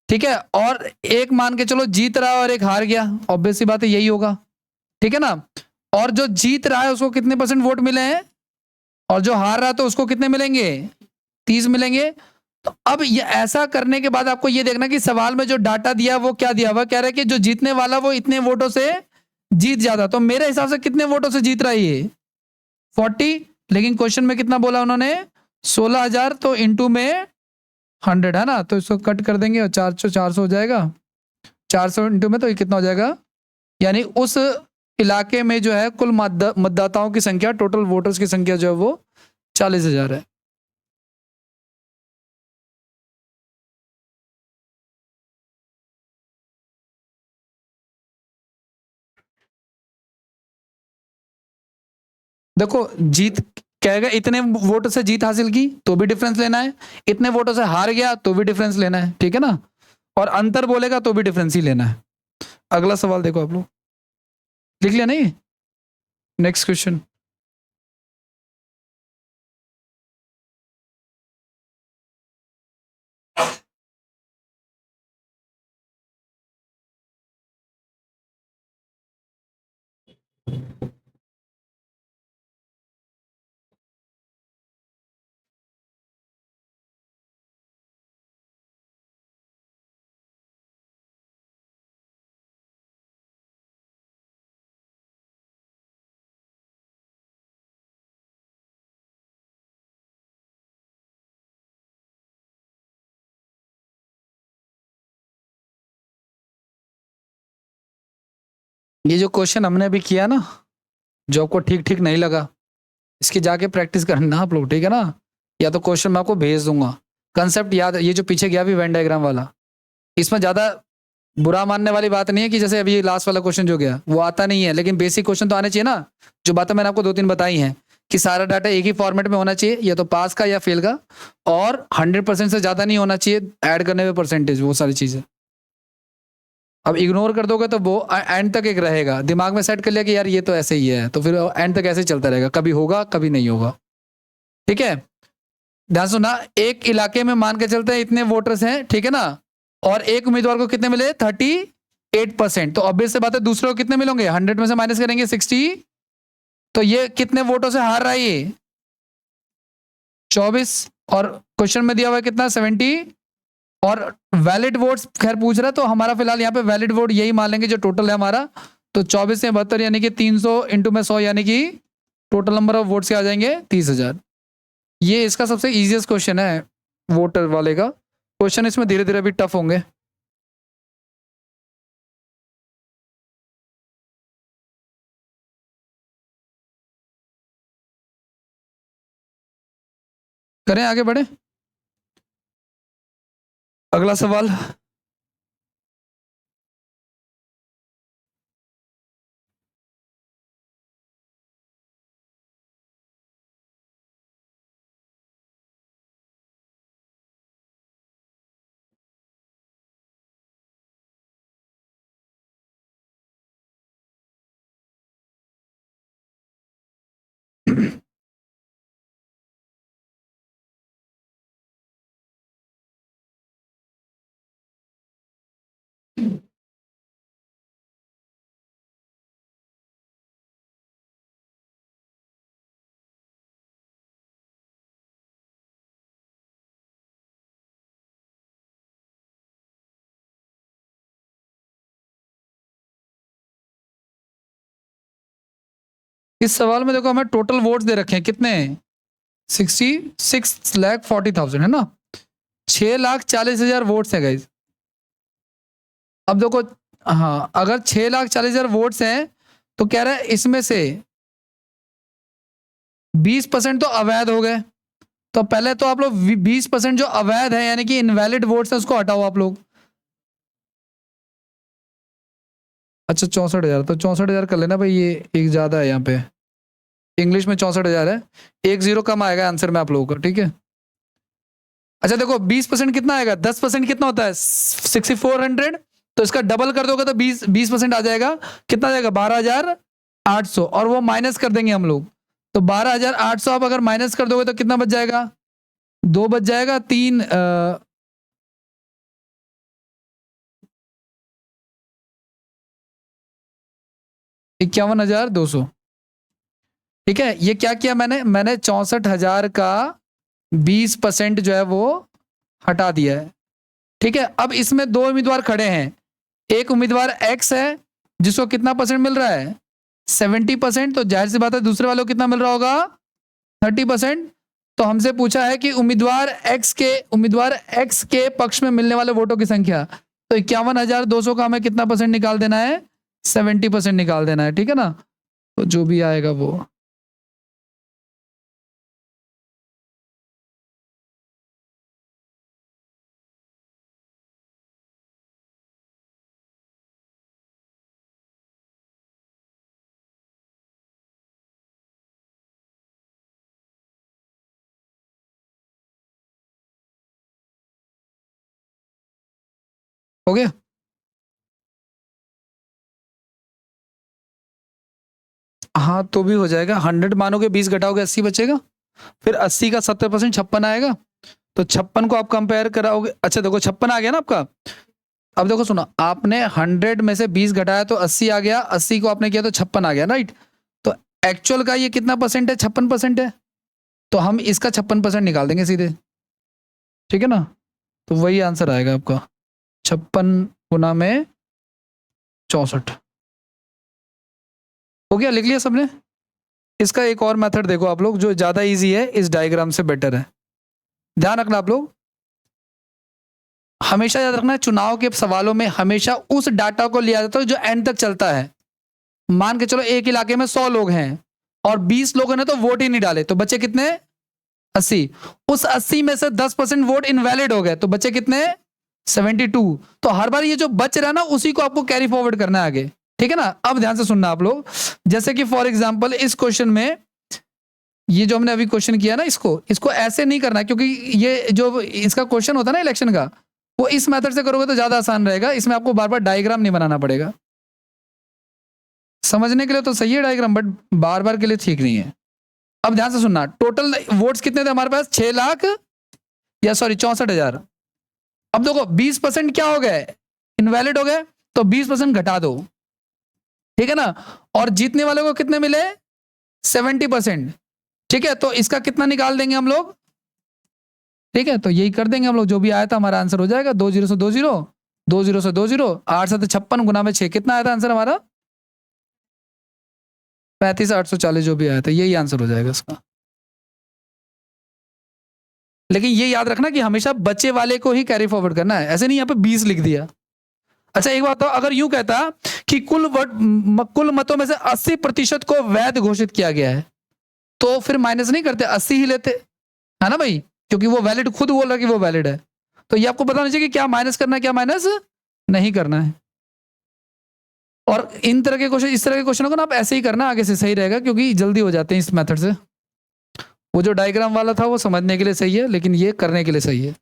ठीक है, और एक मान के चलो जीत रहा है और एक हार गया, ऑब्वियस सी बात है यही होगा, ठीक है ना। और जो जीत रहा है उसको कितने % वोट मिले हैं, और जो हार रहा है तो उसको कितने मिलेंगे, 30 मिलेंगे। तो अब ये ऐसा करने के बाद आपको ये देखना कि सवाल में जो डाटा दिया वो क्या दिया हुआ, कह रहा है कि जो जीतने वाला वो इतने वोटों से जीत जाता। तो मेरे हिसाब से कितने वोटों से जीत रहा है ये, 40। लेकिन क्वेश्चन में कितना बोला उन्होंने, 16,000, तो इंटू में 100, है ना। तो इसको कट कर देंगे और 400 हो जाएगा, 400 इंटू में, तो ये कितना हो जाएगा, यानी उस इलाके में जो है कुल मतदाताओं की संख्या, टोटल वोटर्स की संख्या जो है वो 40,000 है। देखो जीत कहेगा इतने वोटों से जीत हासिल की तो भी डिफरेंस लेना है, इतने वोटों से हार गया तो भी डिफरेंस लेना है, ठीक है ना, और अंतर बोलेगा तो भी डिफरेंस ही लेना है। अगला सवाल देखो आप लोग, लिख लिया नहीं? Next question. ये जो क्वेश्चन हमने अभी किया ना, जो आपको ठीक ठीक नहीं लगा, इसकी जाके प्रैक्टिस करना आप लोग, ठीक है ना, या तो क्वेश्चन मैं आपको भेज दूंगा, कंसेप्ट याद, ये जो पीछे गया भी वेन डायग्राम वाला, इसमें ज्यादा बुरा मानने वाली बात नहीं है कि जैसे अभी लास्ट वाला क्वेश्चन जो गया वो आता नहीं है, लेकिन बेसिक क्वेश्चन तो आने चाहिए ना, जो बातें मैंने आपको 2-3 बताई हैं कि सारा डाटा एक ही फॉर्मेट में होना चाहिए, या तो पास का या फेल का, और 100% से ज्यादा नहीं होना चाहिए ऐड करने में परसेंटेज, वो सारी चीजें। अब इग्नोर कर दोगे तो वो एंड तक एक रहेगा, दिमाग में सेट कर लिया कि यार ये तो ऐसे ही है, तो फिर एंड तक ऐसे ही चलता रहेगा, कभी होगा कभी नहीं होगा, ठीक है। ध्यान सुना, एक इलाके में मान के चलते हैं इतने वोटर्स हैं, ठीक है ना, और एक उम्मीदवार को कितने मिले 38%, तो ऑब्वियस से बात है दूसरे को कितने मिलेंगे, 100 में से माइनस करेंगे 60, तो ये कितने वोटों से हार रहा है ये 24, और क्वेश्चन में दिया हुआ है कितना 70, और वैलिड वोट्स खैर पूछ रहा है, तो हमारा फिलहाल यहाँ पे वैलिड वोट यही मान लेंगे जो टोटल है हमारा, तो 24 से 72 यानी कि 300 इंटू में 100 यानी कि टोटल नंबर ऑफ वोट्स आ जाएंगे 30,000। ये इसका सबसे इजीएस्ट क्वेश्चन है वोटर वाले का, क्वेश्चन इसमें धीरे धीरे भी टफ होंगे। करें आगे बढ़े, अगला सवाल। इस सवाल में देखो हमें टोटल वोट्स दे रखे हैं कितने, 66,40,000 है ना, 6,40,000 वोट्स है गाइज। अब देखो, हाँ अगर 6,40,000 वोट्स हैं तो कह रहा है इसमें से 20% तो अवैध हो गए, तो पहले तो आप लोग 20% जो अवैध है यानी कि इनवैलिड वोट्स है उसको हटाओ आप लोग। अच्छा 64,000, तो 64,000 कर लेना भाई, ये एक ज्यादा है यहाँ पे, इंग्लिश में 64,000 है, एक जीरो कम आएगा आंसर में आप लोगों का, ठीक है। अच्छा देखो 20% कितना आएगा, 10% कितना होता है 6,400, तो इसका डबल कर दोगे तो 20% आ जाएगा, कितना आ जाएगा 12,800, और वो माइनस कर देंगे हम लोग, तो 12,800 आप अगर माइनस कर दोगे तो कितना बच जाएगा, 2 बच जाएगा, 3 51,200, ठीक है। ये क्या किया मैंने, 64,000 का 20% जो है वो हटा दिया है, ठीक है। अब इसमें दो उम्मीदवार खड़े हैं, एक उम्मीदवार एक्स है जिसको कितना परसेंट मिल रहा है 70%, तो जाहिर सी बात है दूसरे वालों को कितना मिल रहा होगा 30%, तो हमसे पूछा है कि उम्मीदवार एक्स के पक्ष में मिलने वाले वोटों की संख्या, तो 51,200 का हमें कितना परसेंट निकाल देना है, 70% निकाल देना है, ठीक है ना, तो जो भी आएगा वो। हो गया? हाँ तो भी हो जाएगा। 100 मानोगे, 20 घटाओगे 80 बचेगा, फिर 80 का 70% 56 आएगा। तो 56 को आप कंपेयर कराओगे, अच्छा देखो 56 आ गया ना आपका। अब देखो सुनो, आपने 100 में से 20 घटाया तो 80 आ गया, 80 को आपने किया तो 56 आ गया, राइट? तो एक्चुअल का ये कितना परसेंट है? 56% है। तो हम इसका 56% निकाल देंगे सीधे, ठीक है ना? तो वही आंसर आएगा आपका, 56 गुना में 64। हो गया? लिख लिया सबने? इसका एक और मेथड देखो आप लोग, जो ज्यादा इजी है, इस डायग्राम से बेटर है। ध्यान रखना आप लोग, हमेशा याद रखना, चुनाव के सवालों में हमेशा उस डाटा को लिया जाता है जो एंड तक चलता है। मान के चलो एक इलाके में 100 लोग हैं और 20 लोगों ने तो वोट ही नहीं डाले, तो बचे कितने? 80। उस 80 में से 10% वोट इनवैलिड हो गए, तो बचे कितने? 72। तो हर बार ये जो बच रहा है ना, उसी को आपको कैरी फॉरवर्ड करना है आगे, ठीक है ना? अब ध्यान से सुनना आप लोग, जैसे कि फॉर एग्जाम्पल इस क्वेश्चन में, ये जो हमने अभी क्वेश्चन किया ना, इसको ऐसे नहीं करना, क्योंकि ये जो इसका क्वेश्चन होता है ना इलेक्शन का, वो इस मेथड से करोगे तो ज्यादा आसान रहेगा। इसमें आपको बार बार डायग्राम नहीं बनाना पड़ेगा। समझने के लिए तो सही है डायग्राम, बट बार बार के लिए ठीक नहीं है। अब ध्यान से सुनना, टोटल वोट्स कितने थे हमारे पास? 6 लाख, या सॉरी 64,000। अब देखो 20% क्या हो गए? इनवैलिड हो गए, तो 20% घटा दो, ठीक है ना? और जीतने वाले को कितने मिले? 70%, ठीक है? तो इसका कितना निकाल देंगे हम लोग, ठीक है? तो यही कर देंगे हम लोग, जो भी आया था हमारा आंसर हो जाएगा। 20 से 20, 20 से 20, 8 से 56 गुना में 6, कितना आया था आंसर हमारा? 35,840, जो भी आया था यही आंसर हो जाएगा इसका। लेकिन ये याद रखना कि हमेशा बच्चे वाले को ही कैरी फॉरवर्ड करना है, ऐसे नहीं यहाँ पे 20 लिख दिया। अच्छा एक बात तो, अगर यूं कहता कि कुल मतों में से 80% को वैध घोषित किया गया है, तो फिर माइनस नहीं करते, 80 ही लेते, है ना भाई? क्योंकि वो वैलिड खुद बोल रहा है कि वो वैलिड है। तो ये आपको पता होना चाहिए कि क्या माइनस करना है, क्या माइनस नहीं करना है। और इन तरह के क्वेश्चन, इस तरह के क्वेश्चनों को ना आप ऐसे ही करना, आगे से सही रहेगा, क्योंकि जल्दी हो जाते हैं इस मेथड से। वो जो डायग्राम वाला था वो समझने के लिए सही है, लेकिन ये करने के लिए सही है।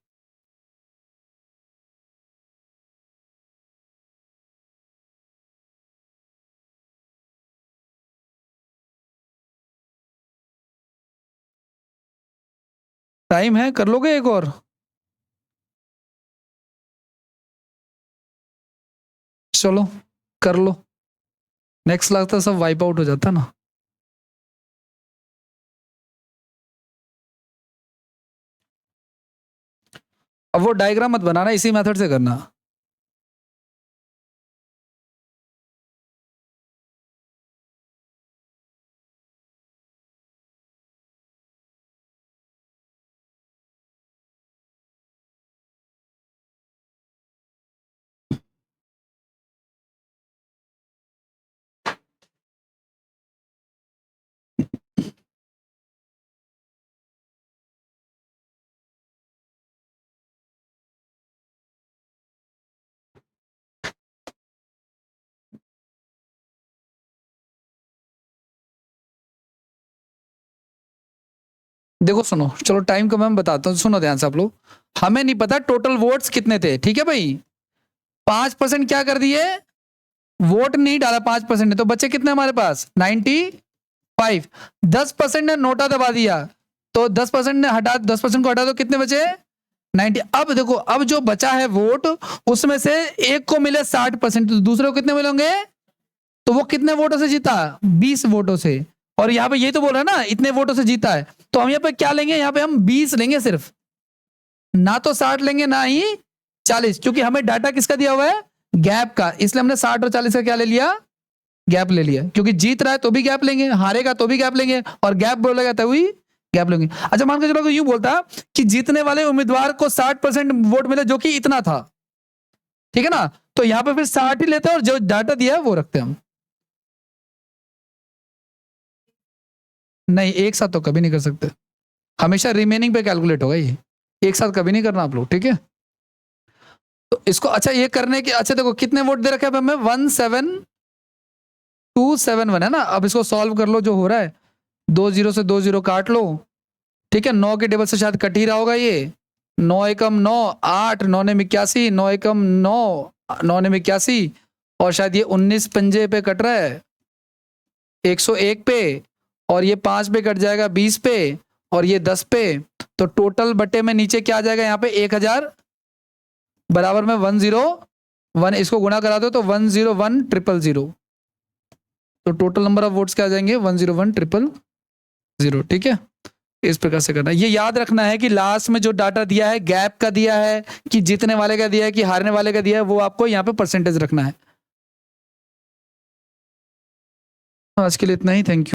टाइम है, कर लोगे एक और? चलो कर लो, नेक्स्ट लगता सब वाइप आउट हो जाता ना। अब वो डायग्राम मत बनाना, इसी मेथड से करना। देखो सुनो, चलो टाइम का मैं बताता हूँ, सुनो ध्यान से आप लोग। हमें नहीं पता टोटल वोट्स कितने थे, ठीक है भाई? 5% क्या कर दिए, वोट नहीं डाला 5% ने, तो बच्चे कितने हमारे पास? 95। 10% ने नोटा दबा दिया, तो 10% ने हटा, 10% को हटा दो, कितने बचे? 90। अब देखो, अब जो बचा है वोट, उसमें से एक को मिले 60%, तो दूसरे को कितने मिलेंगे? तो वो कितने वोटों से जीता? 20 वोटों से। और यहाँ पे यही तो बोल रहा है ना, इतने वोटों से जीता है, तो हम यहाँ पे क्या लेंगे? यहाँ पे हम 20 लेंगे सिर्फ, ना तो 60 लेंगे ना ही 40, क्योंकि हमें डाटा किसका दिया हुआ है? गैप का। इसलिए हमने 60 और 40 का क्या ले लिया? गैप ले लिया, क्योंकि जीत रहा है तो भी गैप लेंगे, हारेगा तो भी गैप लेंगे, और गैप बोलेगा तो भी गैप लेंगे। अच्छा मान के चलो यूं बोलता कि जीतने वाले उम्मीदवार को 60% वोट मिले, जो कि इतना था, ठीक है ना? तो यहां पे फिर 60 ही लेते हैं, और जो डाटा दिया है वो रखते हैं हम। नहीं, एक साथ तो कभी नहीं कर सकते, हमेशा रिमेनिंग पे कैलकुलेट होगा ये, एक साथ कभी नहीं करना आप लोग, ठीक है? तो इसको, अच्छा ये करने के, अच्छा देखो कितने वोट दे रखे हैं हमें? 17271 है ना? अब इसको सॉल्व कर लो, जो हो रहा है, 2 0 से 2 0 काट लो, ठीक है? 9 के टेबल से शायद कट ही रहा होगा ये, 9 एकम 9, 8, 9 ने 81, 9 एकम 9, 9 ने 81, और शायद ये 19 पंजे पे कट रहा है 101 पे, और ये 5 पे कट जाएगा 20 पे, और ये 10 पे। तो टोटल बटे में नीचे क्या आ जाएगा यहाँ पे 1000 बराबर में 101, इसको गुणा करा दो तो 101,000। तो टोटल नंबर ऑफ वोट्स क्या आ जाएंगे 101,000। ठीक है, इस प्रकार से करना है। ये याद रखना है कि लास्ट में जो डाटा दिया है गैप का दिया है कि जीतने वाले का दिया है कि हारने वाले का दिया है, वो आपको यहाँ पे परसेंटेज रखना है। आज के लिए इतना ही, थैंक यू।